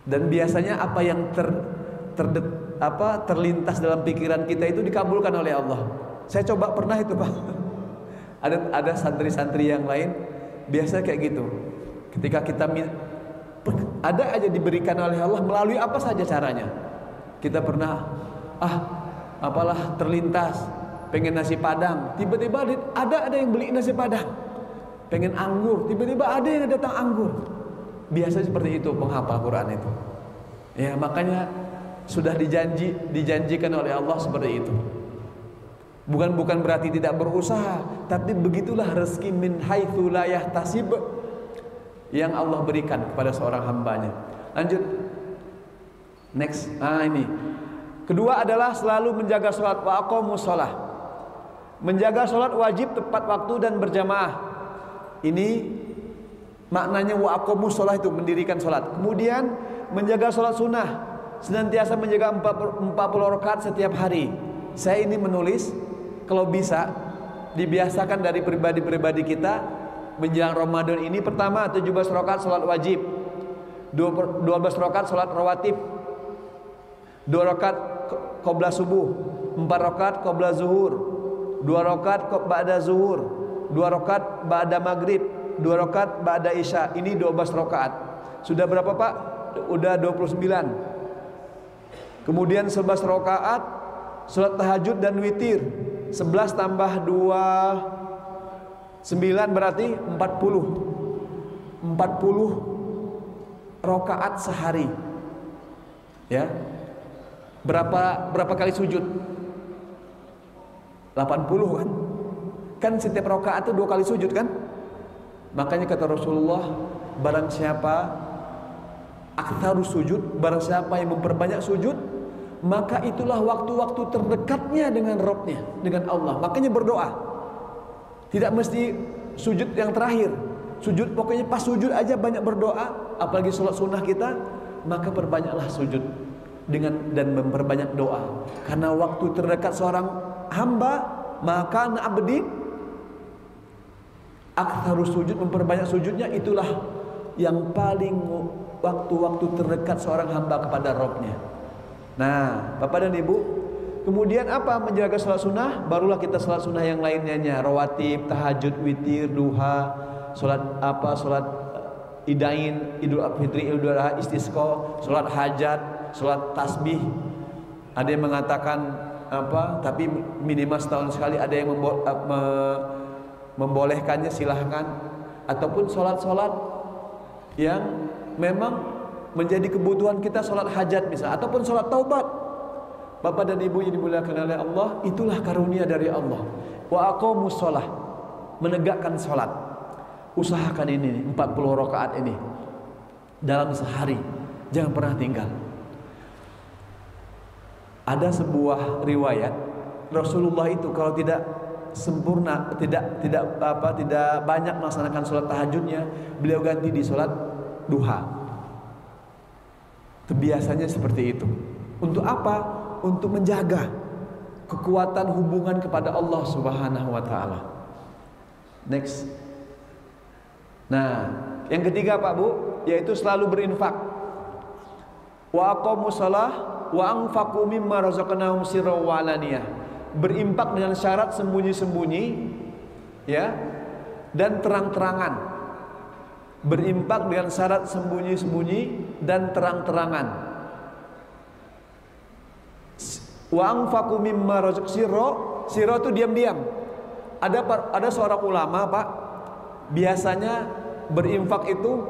Dan biasanya apa yang terlintas dalam pikiran kita itu dikabulkan oleh Allah. Saya coba pernah itu, Pak. Ada santri-santri yang lain biasa kayak gitu. Ketika kita ada aja diberikan oleh Allah melalui apa saja caranya. Kita pernah terlintas pengen nasi padang, tiba-tiba ada yang beli nasi padang. Pengen anggur, tiba-tiba ada yang datang anggur. Biasa seperti itu penghafal Quran itu. Ya, makanya sudah dijanjikan oleh Allah seperti itu. Bukan berarti tidak berusaha, tapi begitulah rezeki min haitsu la yahtasib yang Allah berikan kepada seorang hambanya. Lanjut. Next. Ini. Kedua adalah selalu menjaga salat wa aqamus shalah. Menjaga salat wajib tepat waktu dan berjamaah. Ini maknanya wa aqamus shalah itu mendirikan salat. Kemudian menjaga salat sunnah, senantiasa menjaga 40 rakaat setiap hari. Saya ini menulis kalau bisa dibiasakan dari pribadi-pribadi kita menjelang Ramadan ini. Pertama 17 rakaat salat wajib, 12 rakaat salat rawatib, 2 rakaat qabla subuh, 4 rakaat qabla zuhur, 2 rakaat ba'da zuhur, 2 rakaat ba'da maghrib, 2 rakaat ba'da isya. Ini 12 rakaat. Sudah berapa, Pak? Udah 29. Kemudian 11 rakaat salat tahajud dan witir. 11 tambah 2 9 berarti 40 rakaat sehari. Ya. Berapa kali sujud? 80 kan? Kan setiap rakaat itu 2 kali sujud kan? Makanya kata Rasulullah, barang siapa aktsarus sujud, barang siapa yang memperbanyak sujud, maka itulah waktu-waktu terdekatnya dengan Rabb-nya, dengan Allah. Makanya berdoa. Tidak mesti sujud yang terakhir. Sujud, pokoknya pas sujud aja banyak berdoa. Apalagi sholat sunnah kita, maka perbanyaklah sujud dan memperbanyak doa. Karena waktu terdekat seorang hamba, maka abdi aktsarus sujud, memperbanyak sujudnya, itulah yang paling waktu-waktu terdekat seorang hamba kepada Rabb-nya. Nah, Bapak dan Ibu, kemudian apa? Menjaga salat sunnah, barulah kita salat sunnah yang lainnya, rawatib, tahajud, witir, duha, salat idain, idul fitri, idul adha, istisqa, salat hajat, salat tasbih. Ada yang mengatakan tapi minimal setahun sekali. Ada yang membolehkannya, silahkan. Ataupun salat-salat yang memang menjadi kebutuhan kita, sholat hajat misalnya, ataupun sholat taubat. Bapak dan Ibu yang dimuliakan oleh Allah, itulah karunia dari Allah. Wa aqamus shalah, menegakkan sholat. Usahakan ini 40 rakaat ini dalam sehari, jangan pernah tinggal. Ada sebuah riwayat Rasulullah itu kalau tidak sempurna, tidak banyak melaksanakan sholat tahajudnya, beliau ganti di sholat duha. Biasanya seperti itu. Untuk apa? Untuk menjaga kekuatan hubungan kepada Allah Subhanahu wa taala. Next. Nah, yang ketiga Pak Bu, yaitu selalu berinfak. Wa aqamus shalah wa anfaqu mimma razaqnahum sirran wa alaniyah. Berinfak dengan syarat sembunyi-sembunyi, ya, dan terang-terangan. Berinfak dengan syarat sembunyi-sembunyi dan terang-terangan. Wa anfaqu mimma razaqnahum sirra itu diam-diam. Ada seorang ulama, Pak, biasanya berinfak itu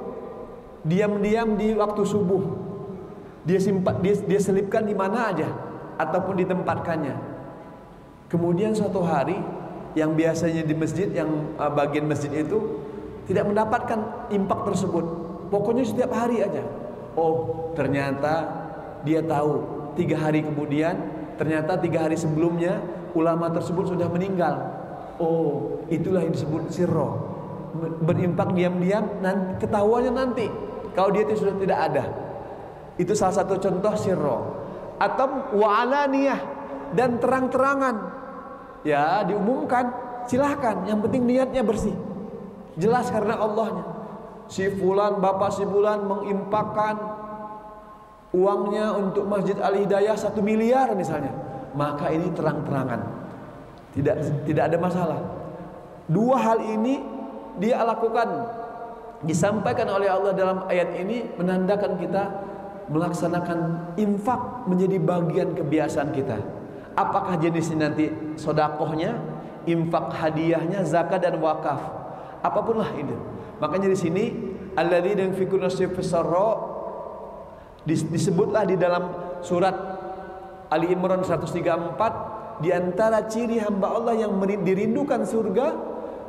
diam-diam di waktu subuh. Dia selipkan di mana aja ataupun ditempatkannya. Kemudian suatu hari yang biasanya di masjid, yang bagian masjid itu tidak mendapatkan impak tersebut. Pokoknya setiap hari aja. Oh, ternyata dia tahu 3 hari kemudian, ternyata 3 hari sebelumnya ulama tersebut sudah meninggal. Oh, itulah yang disebut sirro. Berimpak diam-diam, ketahuannya nanti kalau dia itu sudah tidak ada. Itu salah satu contoh sirro. Atau wa'alaniyah, dan terang-terangan. Ya, diumumkan, silahkan. Yang penting niatnya bersih, jelas karena Allahnya. si fulan, bapak si fulan menginfakkan uangnya untuk Masjid Al-Hidayah 1 miliar misalnya, maka ini terang-terangan, tidak ada masalah. Dua hal ini dia lakukan, disampaikan oleh Allah dalam ayat ini, menandakan kita melaksanakan infak menjadi bagian kebiasaan kita. Apakah jenisnya nanti sodakohnya, infak hadiahnya, zakat dan wakaf, apapun lah itu. Makanya di sini alladzina yunfikuna fis sarra disebutlah di dalam surat Ali Imran 134, di antara ciri hamba Allah yang dirindukan surga,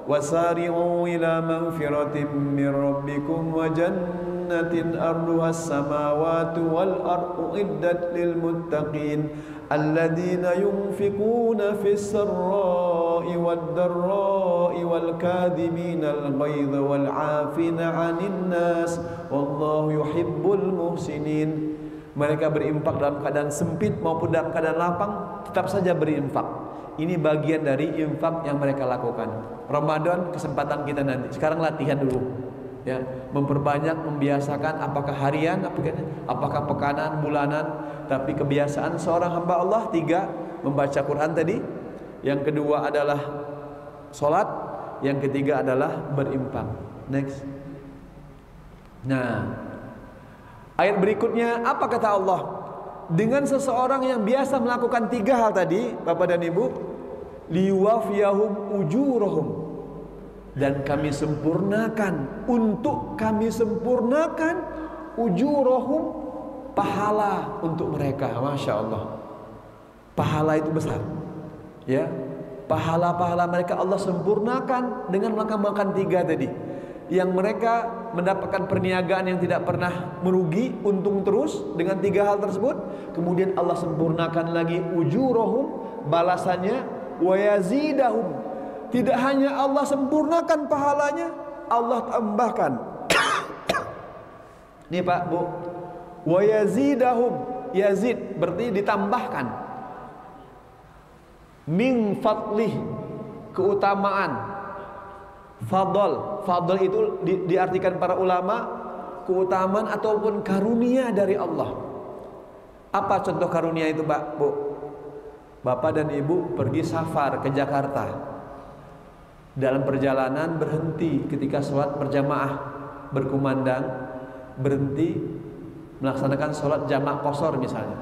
wasari'u ila magfiratin min rabbikum wa jannatin arduhas samawati wal ardu iddat lil muttaqin alladzina yunfikuna fis sarra'i wad dharra'i wal kadhiminal ghaidha wal 'afina 'anil nas wallahu yuhibbul muhsinin. Mereka berinfak dalam keadaan sempit maupun dalam keadaan lapang, tetap saja berinfak. Ini bagian dari infak yang mereka lakukan. Ramadan kesempatan kita nanti. Sekarang latihan dulu, ya, memperbanyak, membiasakan, apakah harian, apakah pekanan, bulanan. Tapi kebiasaan seorang hamba Allah 3, membaca Quran tadi. Yang kedua adalah sholat. Yang ketiga adalah berinfak. Next. Nah, ayat berikutnya apa kata Allah? Dengan seseorang yang biasa melakukan 3 hal tadi, Bapak dan Ibu, liwafiyahum ujurahum, dan kami sempurnakan, untuk kami sempurnakan ujurahum, pahala untuk mereka. Masya Allah, pahala itu besar, ya. Pahala-pahala mereka Allah sempurnakan dengan melakukan 3 tadi, yang mereka mendapatkan perniagaan yang tidak pernah merugi, untung terus dengan 3 hal tersebut. Kemudian Allah sempurnakan lagi ujurahum, balasannya, wa yazidahum. Tidak hanya Allah sempurnakan pahalanya, Allah tambahkan. Nih Pak, Bu, wa yazidahum, yazid berarti ditambahkan. Min fadlih, keutamaan. Fadl itu diartikan para ulama keutamaan ataupun karunia dari Allah. Apa contoh karunia itu, Pak, Bu? Bapak dan Ibu pergi safar ke Jakarta. Dalam perjalanan berhenti ketika sholat berjamaah berkumandang, berhenti melaksanakan sholat jamak qashar misalnya.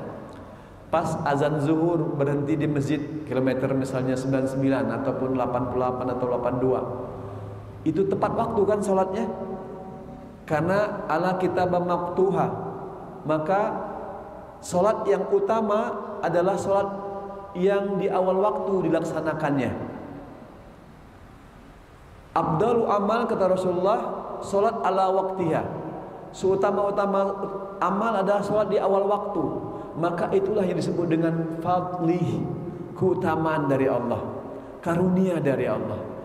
Pas azan zuhur berhenti di masjid kilometer misalnya 99 ataupun 88 atau 82. Itu tepat waktu kan sholatnya, karena ala kitab maktuha. Maka sholat yang utama adalah sholat yang di awal waktu dilaksanakannya. Abdalu amal, kata Rasulullah, sholat ala waktiha. Seutama-utama amal adalah sholat di awal waktu. Maka itulah yang disebut dengan fadlih, keutamaan dari Allah, karunia dari Allah.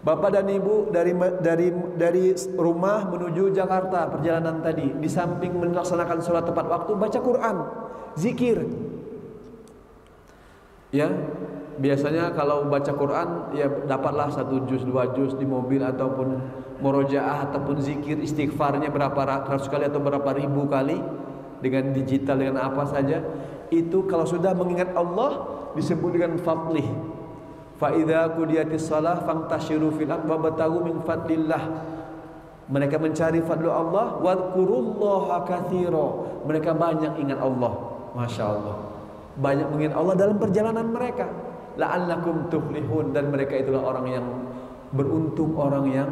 Bapak dan Ibu dari rumah menuju Jakarta, perjalanan tadi, di samping melaksanakan sholat tepat waktu, baca Quran, zikir. Ya, biasanya kalau baca Quran, ya dapatlah 1 juz, 2 juz di mobil, ataupun murojaah, ataupun zikir istighfarnya berapa ratus kali atau berapa ribu kali, dengan digital, dengan apa saja. Itu kalau sudah mengingat Allah disebut dengan fadlih. Fa idza qudiyatis shalah fantashiru fil ardi wabtaghu min fadlillah. Mereka mencari fadlu Allah, wadhkurullaha katsira. Mereka banyak ingat Allah. Masya Allah, banyak mengingat Allah dalam perjalanan mereka. La'allakum tuflihun, dan mereka itulah orang yang beruntung, orang yang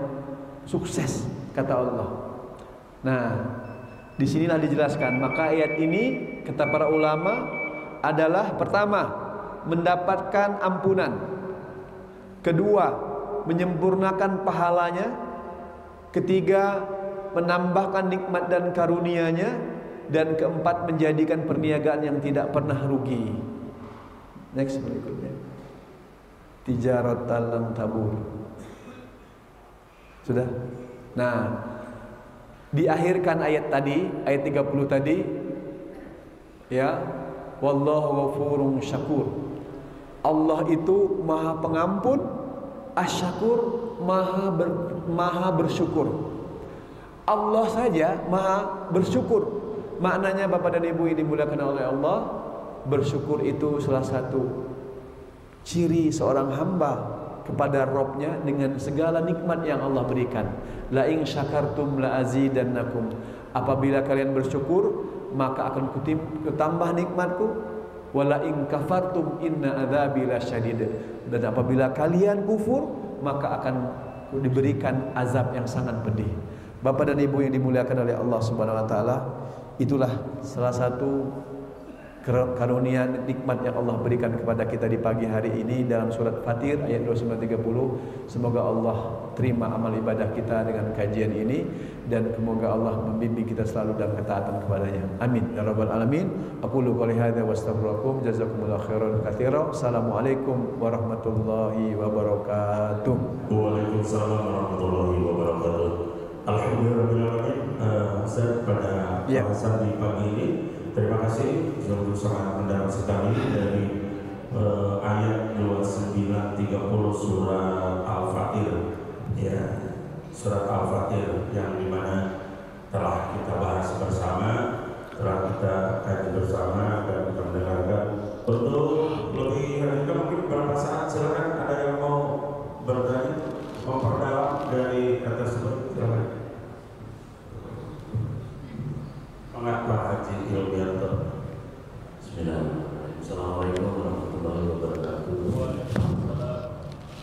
sukses, kata Allah. Nah, disinilah dijelaskan. Maka ayat ini kata para ulama adalah, pertama, mendapatkan ampunan. Kedua, menyempurnakan pahalanya. Ketiga, menambahkan nikmat dan karunia-Nya. Dan keempat, menjadikan perniagaan yang tidak pernah rugi. Next berikutnya, tijaratan lan tabur. Sudah? Nah, diakhirkan ayat tadi, ayat 30 tadi, ya, wallahu ghafurun syakur. Allah itu maha pengampun, asyakur, maha bersyukur. Allah saja maha bersyukur. Maknanya Bapak dan Ibu ini dimuliakan oleh Allah, bersyukur itu salah satu ciri seorang hamba kepada Robnya dengan segala nikmat yang Allah berikan. La in syakartum la azidannakum. Apabila kalian bersyukur, maka akan kutambah nikmatku. Wala in kafartum inna adzabi lasyadid. Dan apabila kalian kufur, maka akan diberikan azab yang sangat pedih. Bapak dan Ibu yang dimuliakan oleh Allah Subhanahu wa taala, itulah salah satu karunia nikmat yang Allah berikan kepada kita di pagi hari ini dalam surat Fatir ayat 29-30. Semoga Allah terima amal ibadah kita dengan kajian ini, dan semoga Allah membimbing kita selalu dalam ketaatan kepadanya. Amin ya rabbal alamin. Aqulu qouli hadza wa astaghfirullakum. Jazakumullahu khairan katsiran. Assalamualaikum warahmatullahi wabarakatuh. Waalaikumsalam warahmatullahi wabarakatuh. Alhamdulillahirrahmanirrahim. Ustaz, pada bahasan di pagi ini, terima kasih sungguh sangat mendalam sekali dari ayat 29-30 surat Al-Fatir, ya, surat Al-Fatir yang dimana telah kita bahas bersama, telah kita kaji bersama dan kita mendengarkan. Untuk lebih lanjut mungkin beberapa saat silakan ada yang mau bertanya, memperdalam dari kata tersebut. Silakan. Mengapa Haji Ilmianto? Bismillahirrahmanirrahim. Assalamualaikum warahmatullahi wabarakatuh.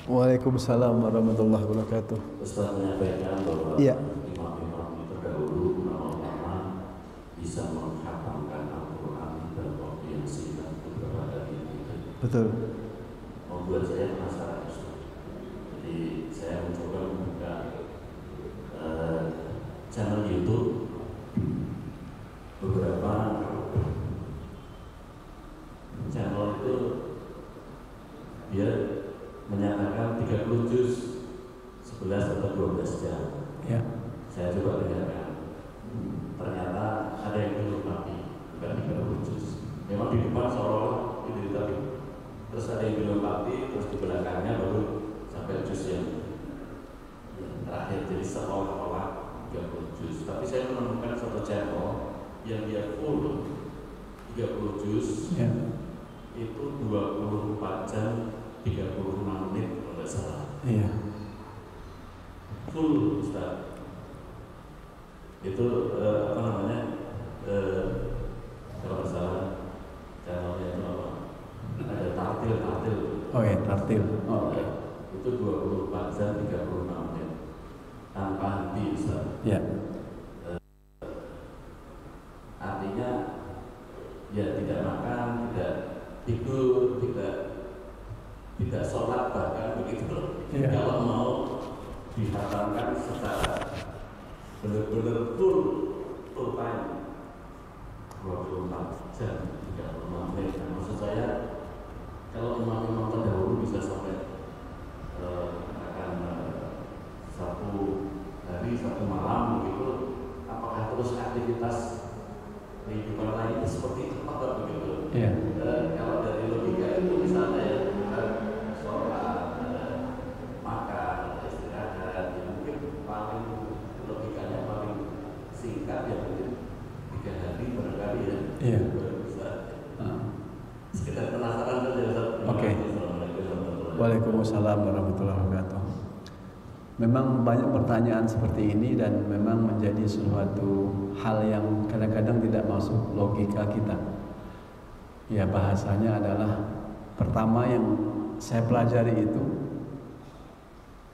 Waalaikumsalam warahmatullahi wabarakatuh. Ustaz menyampaikan bahwa imam-imam itu terdahulu ulama bisa menghatamkan Al-Quran dalam waktu yang singkat beberapa hari itu. Betul. Membuat saya penasaran, Ustaz. Jadi saya mencoba membuka channel YouTube beberapa channel itu dia menyatakan 30 juz 11 atau 12 jam. Ya. Saya coba dengarkan. Ternyata ada yang belum nabi, bukan 30 juz. Memang di depan seolah-olah itu tapi terus ada yang belum nabi, terus di belakangnya baru sampai juz yang terakhir. Jadi seolah-olah 30 juz. Tapi saya menemukan satu channel yang dia full 30 juz, Ya. itu 24 jam 36 menit kalau tidak salah. Iya. Full, Ustaz. Itu apa namanya? Kalau tidak salah channelnya itu apa? Ada tartil. Oh ya, tartil. Oh, oke. Itu 24 jam 36 menit tanpa henti, Ustaz. Ya. Artinya ya tidak makan, tidak tidur, tidak sholat bahkan begitu. Ya. Kalau mau dihatamkan secara benar-benar full time 24 jam 36 menit. Nah, maksud saya kalau imam-imam terdahulu bisa sampai akan satu hari satu malam begitu, apakah terus aktivitas kehidupan lain seperti itu apa begitu? Iya. Kalau dari logika itu misalnya ya sholat, makan, istirahat, ya mungkin paling logikanya paling singkat ya mungkin 3 hari barangkali ya. Iya. Baru bisa. Sekedar penasaran saja. Oke. Waalaikumsalam warahmatullahi wabarakatuh. Memang banyak pertanyaan seperti ini dan memang menjadi suatu hal yang kadang-kadang tidak masuk logika kita. Ya, bahasanya adalah pertama yang saya pelajari itu,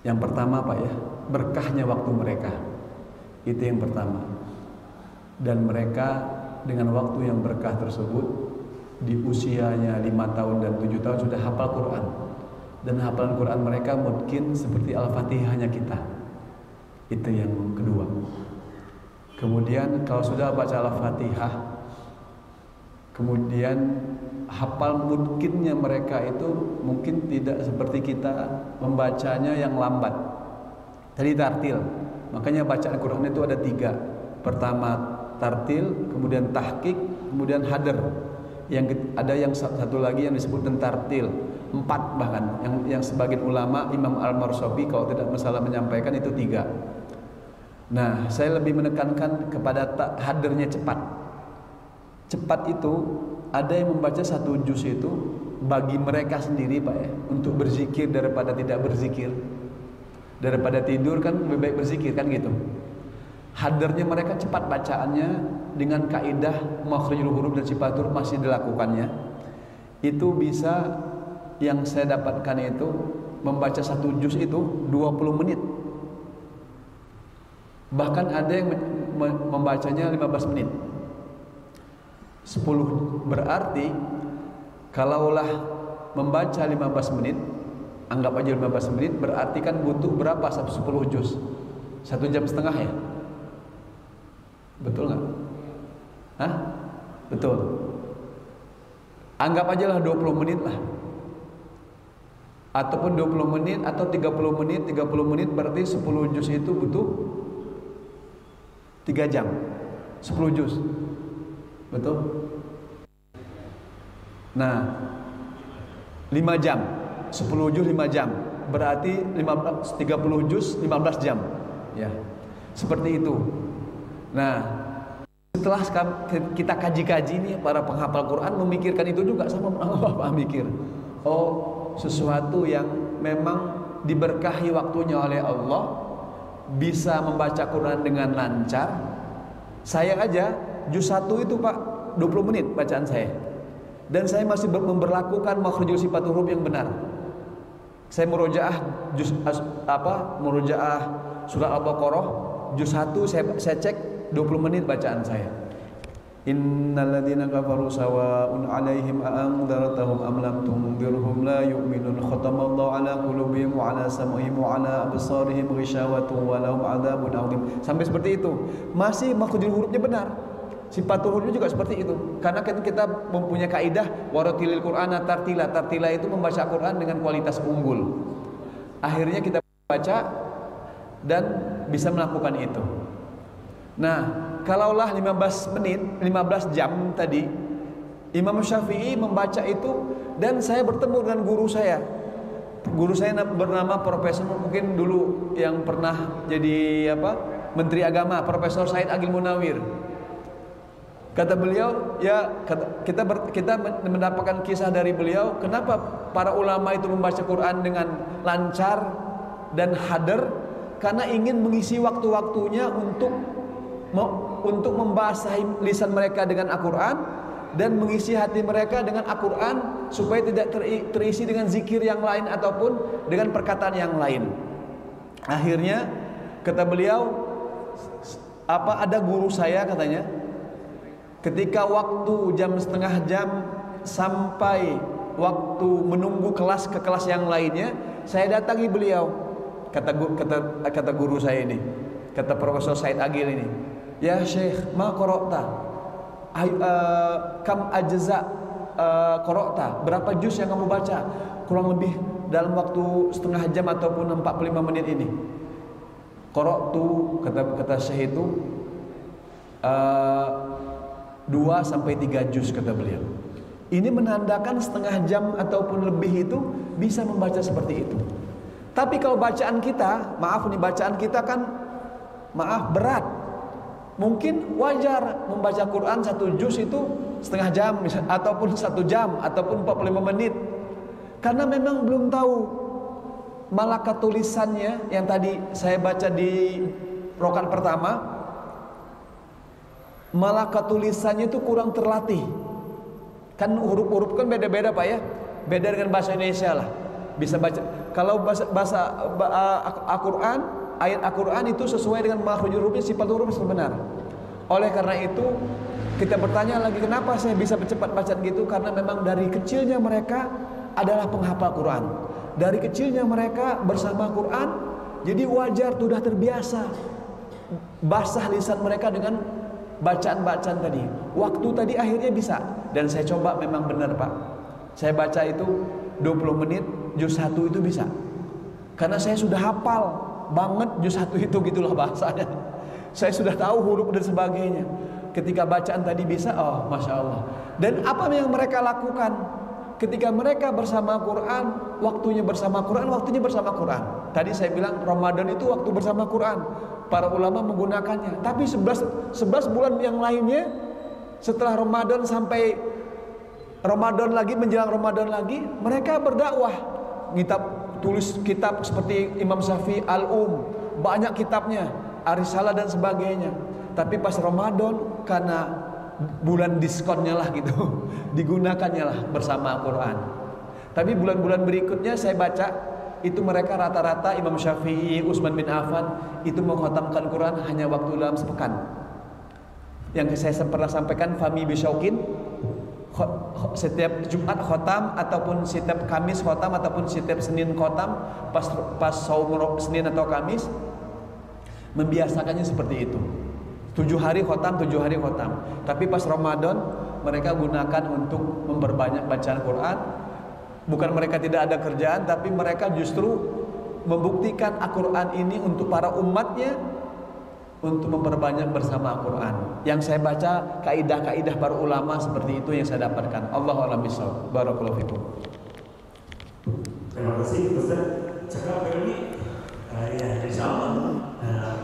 yang pertama Pak ya, berkahnya waktu mereka. Itu yang pertama. Dan mereka dengan waktu yang berkah tersebut, di usianya 5 tahun dan 7 tahun sudah hafal Quran. Dan hafalan Quran mereka mungkin seperti Al-Fatihahnya kita. Itu yang kedua. Kemudian kalau sudah baca Al-Fatihah, kemudian hafal mungkinnya mereka itu mungkin tidak seperti kita membacanya yang lambat. Tadi tartil. Makanya bacaan Quran itu ada 3. Pertama tartil, kemudian tahqiq, kemudian hadar. Yang ada yang satu lagi yang disebut tartil. 4 bahkan yang sebagian ulama Imam Al-Marshabi kalau tidak masalah menyampaikan itu 3. Nah, saya lebih menekankan kepada hadirnya cepat. Cepat itu ada yang membaca 1 juz itu bagi mereka sendiri Pak ya, untuk berzikir daripada tidak berzikir. Daripada tidur kan lebih baik berzikir kan gitu. Hadirnya mereka cepat bacaannya dengan kaidah makhrijul huruf dan sifat huruf masih dilakukannya. Itu bisa, yang saya dapatkan itu membaca 1 juz itu 20 menit. Bahkan ada yang membacanya 15 menit. 10 berarti kalaulah membaca 15 menit, anggap aja 15 menit, berarti kan butuh berapa 10 juz? 1 jam setengah ya? Betul nggak? Hah? Betul. Anggap aja lah 20 menit lah. Ataupun 20 menit atau 30 menit. 30 menit berarti 10 juz itu butuh 3 jam. 10 juz. Betul? Nah, 5 jam. 10 juz 5 jam. Berarti 30 juz 15 jam. Ya. Seperti itu. Nah, setelah kita kaji-kaji nih, para penghafal Quran memikirkan itu juga sama Bapak mikir. Oh, sesuatu yang memang diberkahi waktunya oleh Allah, bisa membaca Quran dengan lancar. Saya aja juz 1 itu Pak 20 menit bacaan saya. Dan saya masih memberlakukan makhrijul sifat huruf yang benar. Saya murojaah murojaah surah Al-Baqarah juz 1 saya cek 20 menit bacaan saya. Innalladzina kafaru sawa'un 'alaihim a'andzartahum am lam tunzirhum la yu'minun khatamallahu 'ala qulubihim wa 'ala sam'ihim wa 'ala absarihim ghishawatun wa lahum 'adzabun 'adzim. Sampai seperti itu. Masih makhrijul hurufnya benar. Sifat hurufnya juga seperti itu. Karena kita mempunyai kaidah waratilil Qur'ana tartila. Tartila itu membaca Quran dengan kualitas unggul. Akhirnya kita baca dan bisa melakukan itu. Nah, kalaulah 15 menit, 15 jam tadi, Imam Syafi'i membaca itu, dan saya bertemu dengan guru saya. Guru saya bernama Profesor, mungkin dulu yang pernah jadi Menteri Agama, Profesor Said Agil Munawir. Kata beliau, ya kita mendapatkan kisah dari beliau, kenapa para ulama itu membaca Quran dengan lancar dan hadir, karena ingin mengisi waktu-waktunya untuk membasahi lisan mereka dengan Al-Quran dan mengisi hati mereka dengan Al-Quran supaya tidak terisi dengan zikir yang lain ataupun dengan perkataan yang lain. Akhirnya kata beliau, ada guru saya katanya, ketika waktu setengah jam sampai waktu menunggu kelas ke kelas yang lainnya, saya datangi beliau. Kata guru saya ini, kata Profesor Said Agil ini, ya Syekh, ma qara'ta? Kam ajza qara'ta? Berapa juz yang kamu baca? Kurang lebih dalam waktu setengah jam ataupun 45 menit ini. Qara'tu, kata Syekh itu 2 sampai 3 juz kata beliau. Ini menandakan setengah jam ataupun lebih itu bisa membaca seperti itu. Tapi kalau bacaan kita, bacaan kita kan berat. Mungkin wajar membaca Quran 1 juz itu setengah jam ataupun 1 jam ataupun 45 menit. Karena memang belum tahu malakat tulisannya yang tadi saya baca di rakaat pertama. Malakat tulisannya itu kurang terlatih. Kan huruf-huruf kan beda-beda Pak ya. Beda dengan bahasa Indonesia lah. Bisa baca. Kalau bahasa Al-Quran, ayat Al-Quran itu sesuai dengan makhrijul hurufnya, sifat huruf sebenar. Oleh karena itu kita bertanya lagi, kenapa saya bisa cepat baca gitu? Karena memang dari kecilnya mereka adalah penghafal Quran. Dari kecilnya mereka bersama Quran, jadi wajar sudah terbiasa basah lisan mereka dengan bacaan-bacaan tadi. Waktu tadi akhirnya bisa. Dan saya coba memang benar Pak. Saya baca itu 20 menit, juz 1 itu bisa. Karena saya sudah hafal banget juz 1 itu, gitulah bahasanya. Saya sudah tahu huruf dan sebagainya. Ketika bacaan tadi bisa, oh Masya Allah. Dan apa yang mereka lakukan? Ketika mereka bersama Quran, waktunya bersama Quran. Tadi saya bilang Ramadan itu waktu bersama Quran. para ulama menggunakannya. Tapi 11 bulan yang lainnya setelah Ramadan sampai Ramadan lagi, menjelang Ramadan lagi, mereka berdakwah. Tulis kitab seperti Imam Syafi'i banyak kitabnya, Ar-Risalah dan sebagainya. Tapi pas Ramadan karena bulan diskonnya lah gitu, digunakannya lah bersama Al-Quran. Tapi bulan-bulan berikutnya saya baca itu mereka rata-rata Imam Syafi'i, Utsman bin Affan itu mengkhatamkan Quran hanya waktu dalam sepekan. Yang saya pernah sampaikan, Fami Bisyaukin setiap Jumat khotam ataupun setiap Kamis khotam ataupun setiap Senin khotam, pas saum Senin atau Kamis membiasakannya seperti itu. 7 hari khotam. Tapi pas Ramadan mereka gunakan untuk memperbanyak bacaan Quran. Bukan mereka tidak ada kerjaan, tapi mereka justru membuktikan Al-Quran ini untuk para umatnya, untuk memperbanyak bersama Al-Quran. Yang saya baca kaidah-kaidah para ulama seperti itu yang saya dapatkan. Allahu a'lam bishawab. Barakallahu fikum. Terima kasih Ustaz. Cakap ini ya insyaallah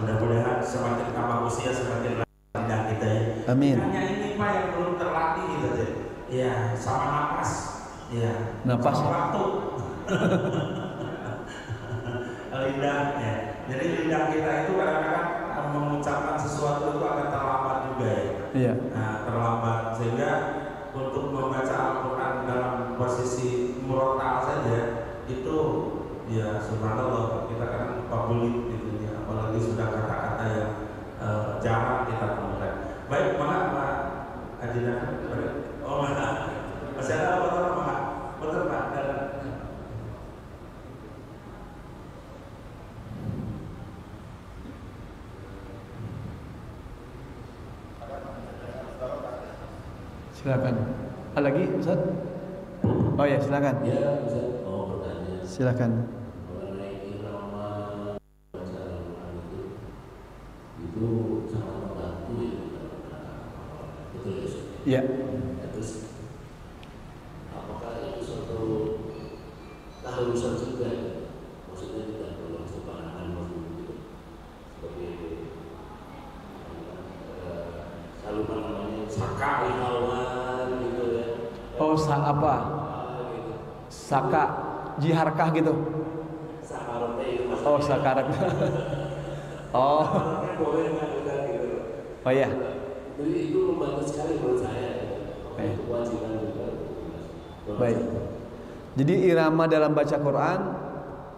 mudah-mudahan semakin tambah usia semakin rendah kita ya. Amin. Hanya ini Pak yang belum terlatih gitu ya. Ya, sama napas. Ya, napas sama waktu. Lidah ya. Jadi lidah kita itu kadang-kadang mengucapkan sesuatu itu akan terlambat juga ya. Iya. Nah, terlambat sehingga untuk membaca Al-Quran dalam posisi murotal saja itu ya subhanallah kita kan pabulit gitu ya, apalagi sudah kata-kata yang jarang kita temukan. Baik, Pak Ajina. Oh, masih ada apa Pak? Betul Pak. Silakan. Ada lagi Ustaz? Oh ya, silakan. Ya, Ustaz mau bertanya. Silakan. Mengenai irama bacaan Al-Quran itu sangat membantu ya. Betul ya, Ustaz? Iya. Terus apakah itu suatu keharusan juga ya? Maksudnya tidak perlu sembarangan begitu. Seperti saluran namanya saka ihalwan gitu ya. Oh, apa? Saka jiharkah gitu? Sakaratnya itu maksudnya. Oh, sakarat. Oh. Boleh nggak gitu? Oh ya. Jadi itu membantu sekali menurut saya. Itu kewajiban juga. Baik. Jadi irama dalam baca Quran,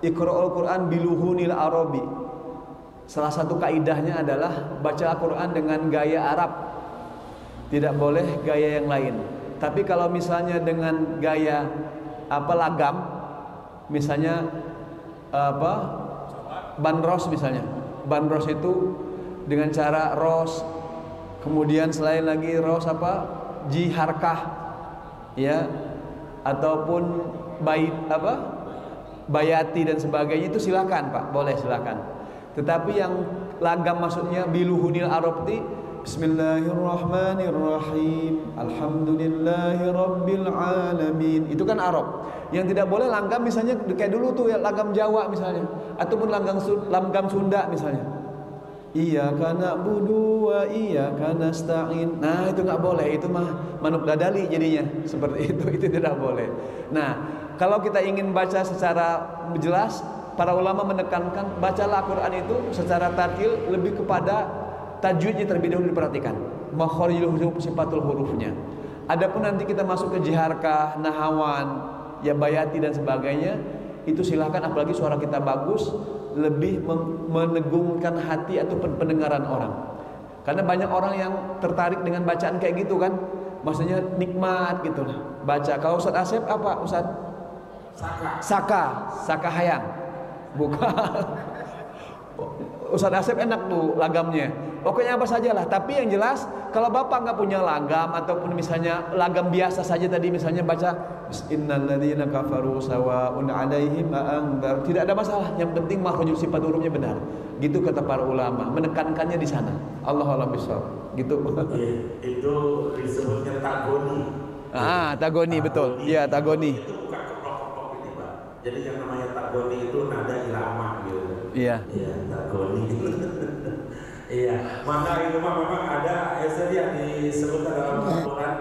Iqra'ul Quran biluhunil Arabi. Salah satu kaidahnya adalah baca Al-Quran dengan gaya Arab. Tidak boleh gaya yang lain. Tapi kalau misalnya dengan gaya lagam, misalnya bandros misalnya. Bandros itu dengan cara ros, kemudian selain lagi ros jiharkah, ya, ataupun bayati dan sebagainya, itu silakan Pak, boleh silakan. Tetapi yang lagam maksudnya biluhunil arabti, Bismillahirrahmanirrahim, Alhamdulillahirabbil alamin, itu kan Arab. Yang tidak boleh langgam misalnya kayak dulu tuh ya, langgam Jawa misalnya, ataupun langgam Sunda misalnya. Iyyaka na'budu wa iyyaka nasta'in. Nah, itu nggak boleh, itu mah manuk dadali jadinya. Seperti itu tidak boleh. Nah, kalau kita ingin baca secara jelas, para ulama menekankan bacalah Al-Quran itu secara tartil, lebih kepada tajwidnya terlebih dahulu diperhatikan, makharijul huruf, sifatul hurufnya. Adapun nanti kita masuk ke jiharkah, nahawan, ya bayati dan sebagainya, itu silahkan, apalagi suara kita bagus, lebih menegungkan hati atau pendengaran orang. Karena banyak orang yang tertarik dengan bacaan kayak gitu kan, maksudnya nikmat gitu lah baca. Kalau Ustaz Asep apa Ustaz? Saka hayang, bukan. Ustaz Asep enak tuh lagamnya. Pokoknya apa sajalah. Tapi yang jelas, kalau bapak nggak punya lagam ataupun misalnya lagam biasa saja tadi, misalnya baca Innalladzina kafaru sawa'un 'alaihim a'anzar, tidak ada masalah. Yang penting makhrajul sifat hurufnya benar. Gitu kata para ulama. Menekankannya di sana. Allahu a'lam bishawab. Gitu. Itu disebutnya tagoni. Tagoni betul. Iya, tagoni. Itu bukan kelompok ini Pak. Jadi yang namanya tagoni itu nada irama gitu. Iya. Iya, tagoni. Iya, maka itu memang ada yang disebutkan dalam Al-Quran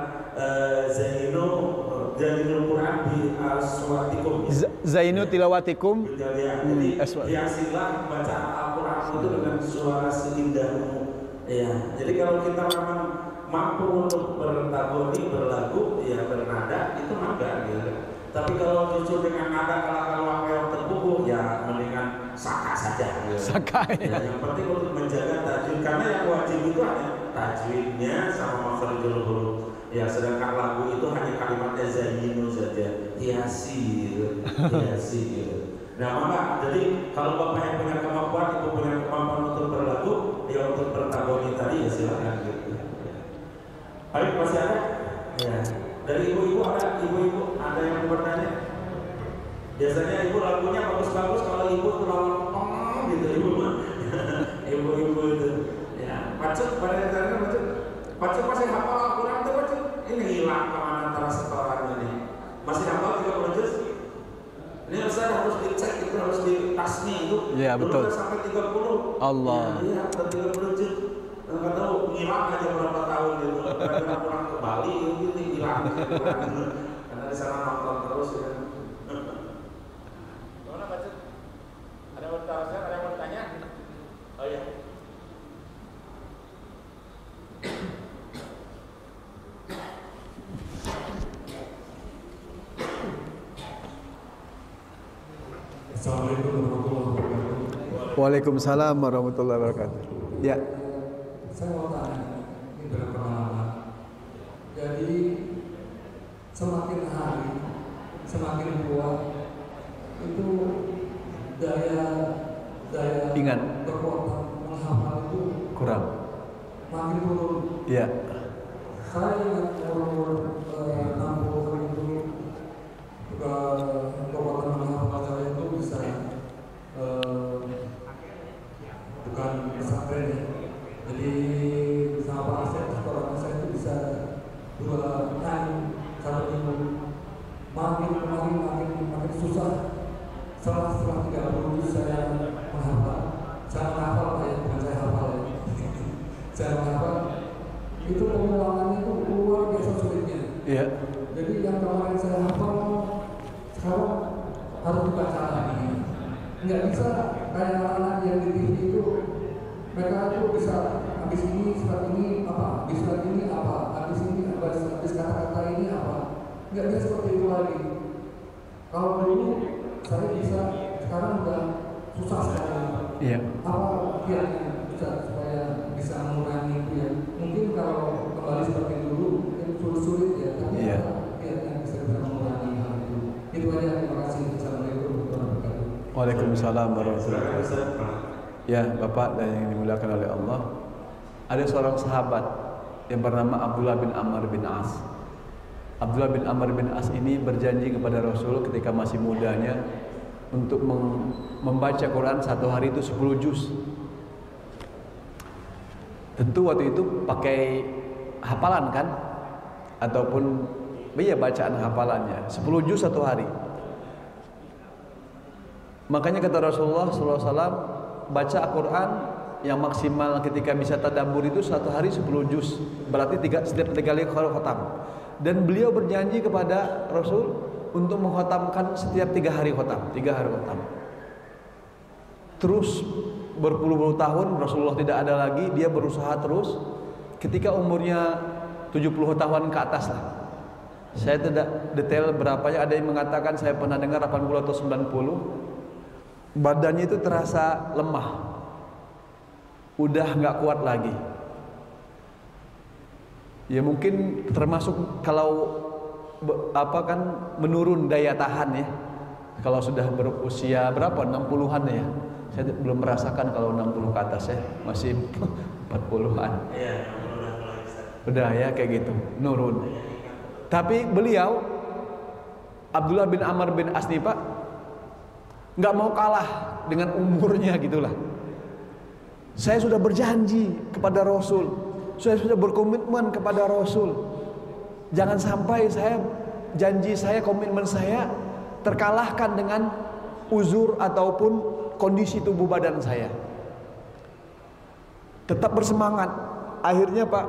Zainul Quran bi aswatikum. Zainu tilawatikum. Jadi hiasilah bacaan Al-Quran itu dengan suara seindahmu. Ya, jadi kalau kita memang mampu untuk bertaburi, berlagu, ya bernada itu mangga gitu. Tapi kalau justru dengan nada kalau yang terkukuh, ya mendingan saka saja. Gitu. Saka. Ya, yang penting untuk menjaga tajwid, karena yang wajib itu hanya tajwidnya sama makharijul huruf. Ya, sedangkan lagu itu hanya kalimatnya zayyinu saja, hiasi gitu, hiasi gitu. Nah, maka jadi kalau bapak yang punya kemampuan, ibu punya kemampuan untuk berlagu, ya untuk bertaburi tadi ya silakan gitu. Ayo masih ada? Ya. Dari ibu-ibu ada yang bertanya? Biasanya ibu lagunya bagus-bagus, kalau ibu terlalu gitu ibu mah. Ibu-ibu itu. Ya, Pacut pada dasarnya Pacut masih hafal Al-Quran tuh Pacut. Ini hilang kemana antara setorannya nih. Masih hafal 30 juz? Ini Ustaz harus dicek, itu harus ditasmi itu. Iya, betul. Sampai 30. Allah. Iya, 30 juz. Nggak tahu ngilang aja berapa tahun gitu. Karena pulang ke Bali itu hilang. Karena di sana nonton terus ya. Gimana Pak Cud? Ada yang mau tanya? Oh iya. Assalamualaikum warahmatullahi wabarakatuh. Waalaikumsalam warahmatullahi wabarakatuh. Ya. Saya mau tanya, ini berpengalaman. Jadi semakin hari, semakin kuat itu daya ingat kekuatan menghafal itu kurang. makin turun. Iya. Saya ingat umur 60 itu juga kekuatan menghafal saya itu bisa bukan pesantren ya. Jadi sama Pak Asep sekolah saya itu bisa 2 hari 1 minggu. Makin susah. Setelah 30 saya menghafal. Saya menghafal ya, bukan saya hafal ya. Saya menghafal itu pengulangannya itu luar biasa sulitnya. Iya. Jadi yang kemarin saya hafal sekarang harus dibaca lagi. Nggak bisa kayak anak-anak yang di TV itu, mereka itu bisa habis ini surat ini apa, habis surat ini apa, habis ini habis kata-kata ini apa. Nggak bisa seperti itu lagi. Kalau dulu saya bisa, sekarang udah susah sekali. Iya. Apa kiatnya bisa supaya bisa mengurangi itu ya? Mungkin kalau kembali seperti dulu itu sulit ya, tapi iya. Kiatnya bisa mengurangi hal itu. Itu aja, terima kasih. Assalamualaikum warahmatullahi wabarakatuh. Waalaikumsalam warahmatullahi wabarakatuh. Ya, Bapak dan yang dimuliakan oleh Allah. Ada seorang sahabat yang bernama Abdullah bin Amr bin As. Abdullah bin Amr bin As ini berjanji kepada Rasul ketika masih mudanya untuk membaca Quran satu hari itu 10 juz. Tentu waktu itu pakai hafalan kan, ataupun bacaan hafalannya 10 juz satu hari. Makanya kata Rasulullah SAW, baca Al-Quran yang maksimal ketika bisa tadabbur itu satu hari 10 juz, berarti setiap 3 kali khatam. Dan beliau berjanji kepada Rasul untuk mengkhatamkan setiap 3 hari khatam, 3 hari khatam. Terus berpuluh-puluh tahun Rasulullah tidak ada lagi, dia berusaha terus. Ketika umurnya 70 tahun ke atas lah. Saya tidak detail berapanya, ada yang mengatakan saya pernah dengar 80 atau 90. Badannya itu terasa lemah, udah nggak kuat lagi. Ya mungkin termasuk kalau menurun daya tahan ya. Kalau sudah berusia berapa, 60-an ya. Saya belum merasakan kalau 60 ke atas ya, masih 40-an. Iya, udah ya kayak gitu, nurun. Tapi beliau Abdullah bin Amr bin As nih Pak, nggak mau kalah dengan umurnya gitulah. Saya sudah berjanji kepada Rasul, saya sudah berkomitmen kepada Rasul. Jangan sampai janji saya, komitmen saya terkalahkan dengan uzur ataupun kondisi tubuh badan saya. tetap bersemangat. Akhirnya Pak,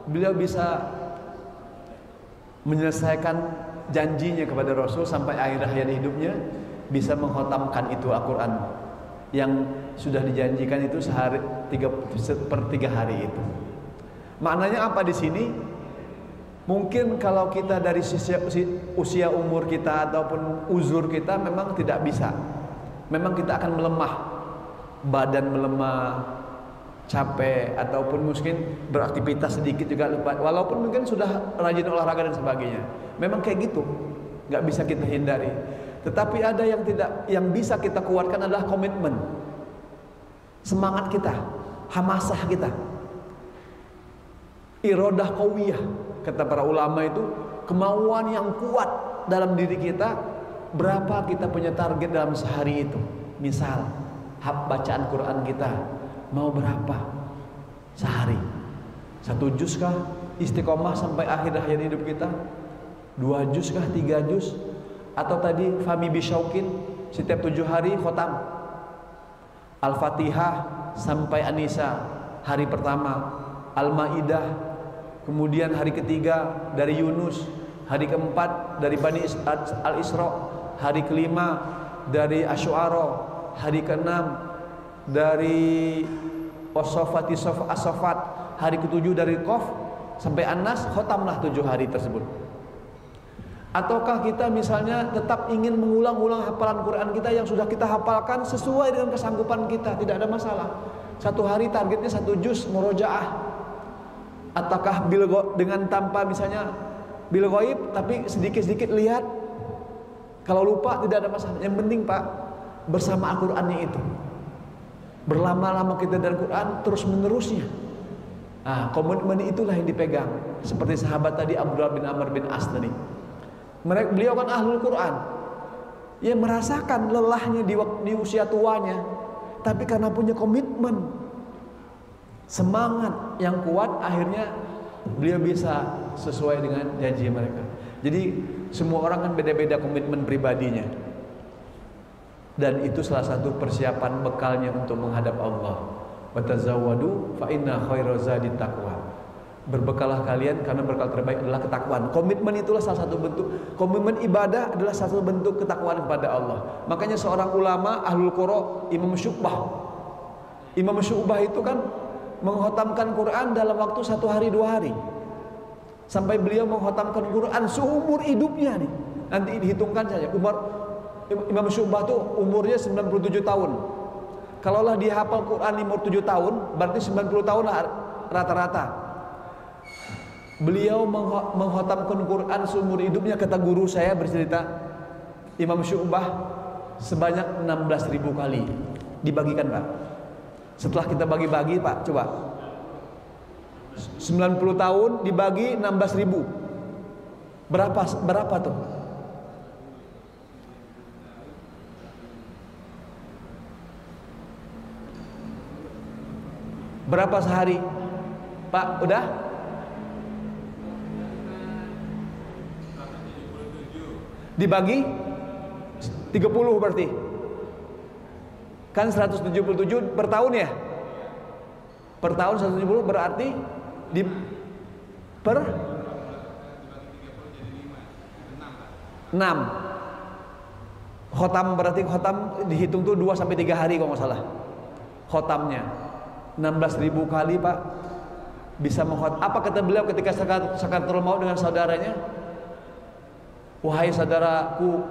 beliau bisa menyelesaikan janjinya kepada Rasul sampai akhir hayat hidupnya, bisa menghotamkan itu Al-Quran yang sudah dijanjikan itu sehari 3 hari itu. Maknanya apa di sini? Mungkin kalau kita dari usia umur kita ataupun uzur kita memang tidak bisa. Memang kita akan melemah, badan melemah, capek, ataupun mungkin beraktivitas sedikit juga lupa. Walaupun mungkin sudah rajin olahraga dan sebagainya. Memang kayak gitu, nggak bisa kita hindari. Tetapi ada yang bisa kita kuatkan adalah komitmen, semangat kita, hamasah kita, iradah qawiyah. Kata para ulama itu kemauan yang kuat dalam diri kita. Berapa kita punya target dalam sehari itu? Misal bacaan Quran kita mau berapa sehari? 1 juz kah? Istiqomah sampai akhir hayat hidup kita? 2 juz kah? 3 juz? Atau tadi Fami Bisyaukin setiap 7 hari khotam Al-Fatihah sampai An-Nisa hari pertama, Al-Maidah, kemudian hari ketiga dari Yunus, hari keempat dari Bani Al-Isra, hari kelima dari Asy-Syu'ara, hari keenam dari As-Saffati As-Saffat, hari ketujuh dari Qaf sampai An-Nas, khotamlah 7 hari tersebut. Ataukah kita misalnya tetap ingin mengulang-ulang hafalan Quran kita yang sudah kita hafalkan sesuai dengan kesanggupan kita, tidak ada masalah. 1 hari targetnya 1 juz murojaah. Ataukah dengan tanpa misalnya bil ghaib tapi sedikit-sedikit lihat, kalau lupa tidak ada masalah. Yang penting Pak, bersama Al-Qur'annya itu, berlama-lama kita dengan Quran terus menerusnya. Nah, komitmen itulah yang dipegang. Seperti sahabat tadi Abdullah bin Amr bin As tadi, beliau kan ahlul Quran, ya merasakan lelahnya di usia tuanya, tapi karena punya komitmen, semangat yang kuat, akhirnya beliau bisa sesuai dengan janji mereka. Jadi semua orang kan beda-beda komitmen pribadinya, dan itu salah satu persiapan bekalnya untuk menghadap Allah. Watazawwadu fa inna khairaz zadi taqwa. Berbekalah kalian karena bekal terbaik adalah ketakwaan. Komitmen itulah salah satu bentuk, komitmen ibadah adalah salah satu bentuk ketakwaan kepada Allah. Makanya seorang ulama ahlul qura, Imam Syu'bah itu kan menghotamkan Quran dalam waktu 1 hari 2 hari, sampai beliau menghotamkan Quran seumur hidupnya nih. Nanti dihitungkan saja, Imam Syu'bah tuh umurnya 97 tahun. Kalaulah dia hafal Quran umur 7 tahun, berarti 90 tahun lah rata-rata. Beliau menghotamkan Quran seumur hidupnya, kata guru saya bercerita, Imam Syu'bah sebanyak 16.000 kali dibagikan Pak. Setelah kita bagi-bagi Pak, coba 90 tahun dibagi 16.000, berapa tuh? Berapa sehari Pak? Udah? Dibagi 30 berarti kan 177 per tahun ya? Per tahun 170 berarti per 6 khotam, berarti khotam dihitung tuh 2 sampai 3 hari kalau nggak salah. Khotamnya 16.000 kali Pak bisa mengkhotam. Apa kata beliau ketika sakaratul maut dengan saudaranya? Wahai saudaraku,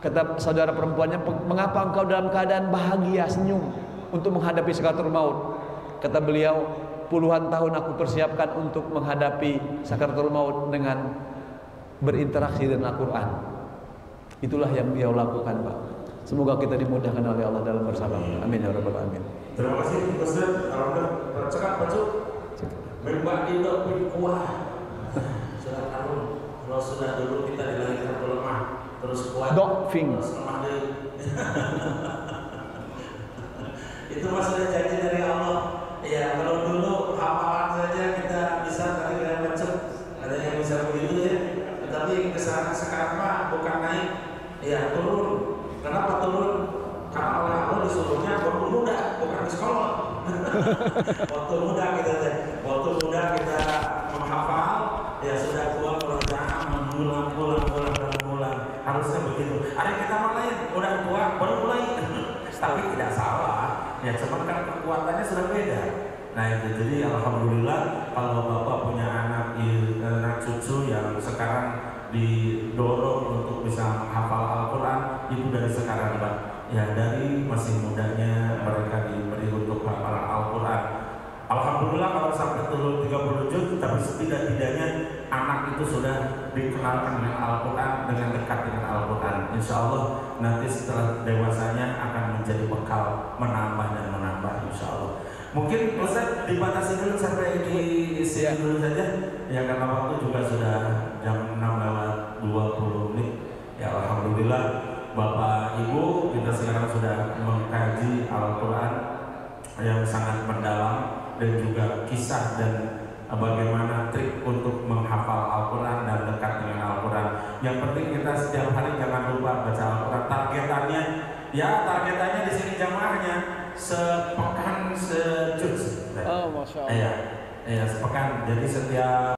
kata saudara perempuannya, mengapa engkau dalam keadaan bahagia, senyum untuk menghadapi sakaratul maut? Kata beliau, puluhan tahun aku persiapkan untuk menghadapi sakaratul maut dengan berinteraksi dengan Al-Quran. Itulah yang beliau lakukan Pak. Semoga kita dimudahkan oleh Allah dalam bersama. Amin ya rabbal alamin. Terima kasih Ustaz. Alhamdulillah cekap baju. Membak di kuah. Sudah tahu kalau sudah dulu kita dilahirkan lemah, terus kuat, terus lemah deh. Itu masalah janji dari Allah. Ya kalau dulu hafalan saja kita bisa tadi dengan macam ada yang bisa begitu ya. Tetapi kesana sekarang Pak bukan naik, ya turun. Kenapa turun? Karena oleh Allah disuruhnya bangun muda, bukan di sekolah. tapi tidak salah. Ya cuman kan kekuatannya sudah beda. Nah itu jadi alhamdulillah kalau Bapak punya anak cucu yang sekarang didorong untuk bisa menghafal Al-Quran, itu dari sekarang Pak. Ya dari masih mudanya mereka diberi untuk hafalan Al-Quran. Alhamdulillah kalau sampai turun 30 juz, tapi setidak-tidaknya anak itu sudah dikenalkan dengan Al-Quran, dengan dekat dengan Al-Quran. Insya Allah nanti setelah dewasanya akan menjadi bekal menambah dan menambah insya Allah. Mungkin Ustaz dibatasi dulu sampai di sini dulu saja. Ya karena waktu juga sudah jam 6:20 Ya alhamdulillah Bapak Ibu kita sekarang sudah mengkaji Al-Quran yang sangat mendalam dan juga kisah dan bagaimana trik untuk menghafal Al-Quran dan dekat dengan Al-Quran. Yang penting kita setiap hari jangan lupa baca Al-Quran. Targetannya di sini jamaahnya sepekan sejuz. Oh, Masya Allah. Iya, sepekan. Jadi setiap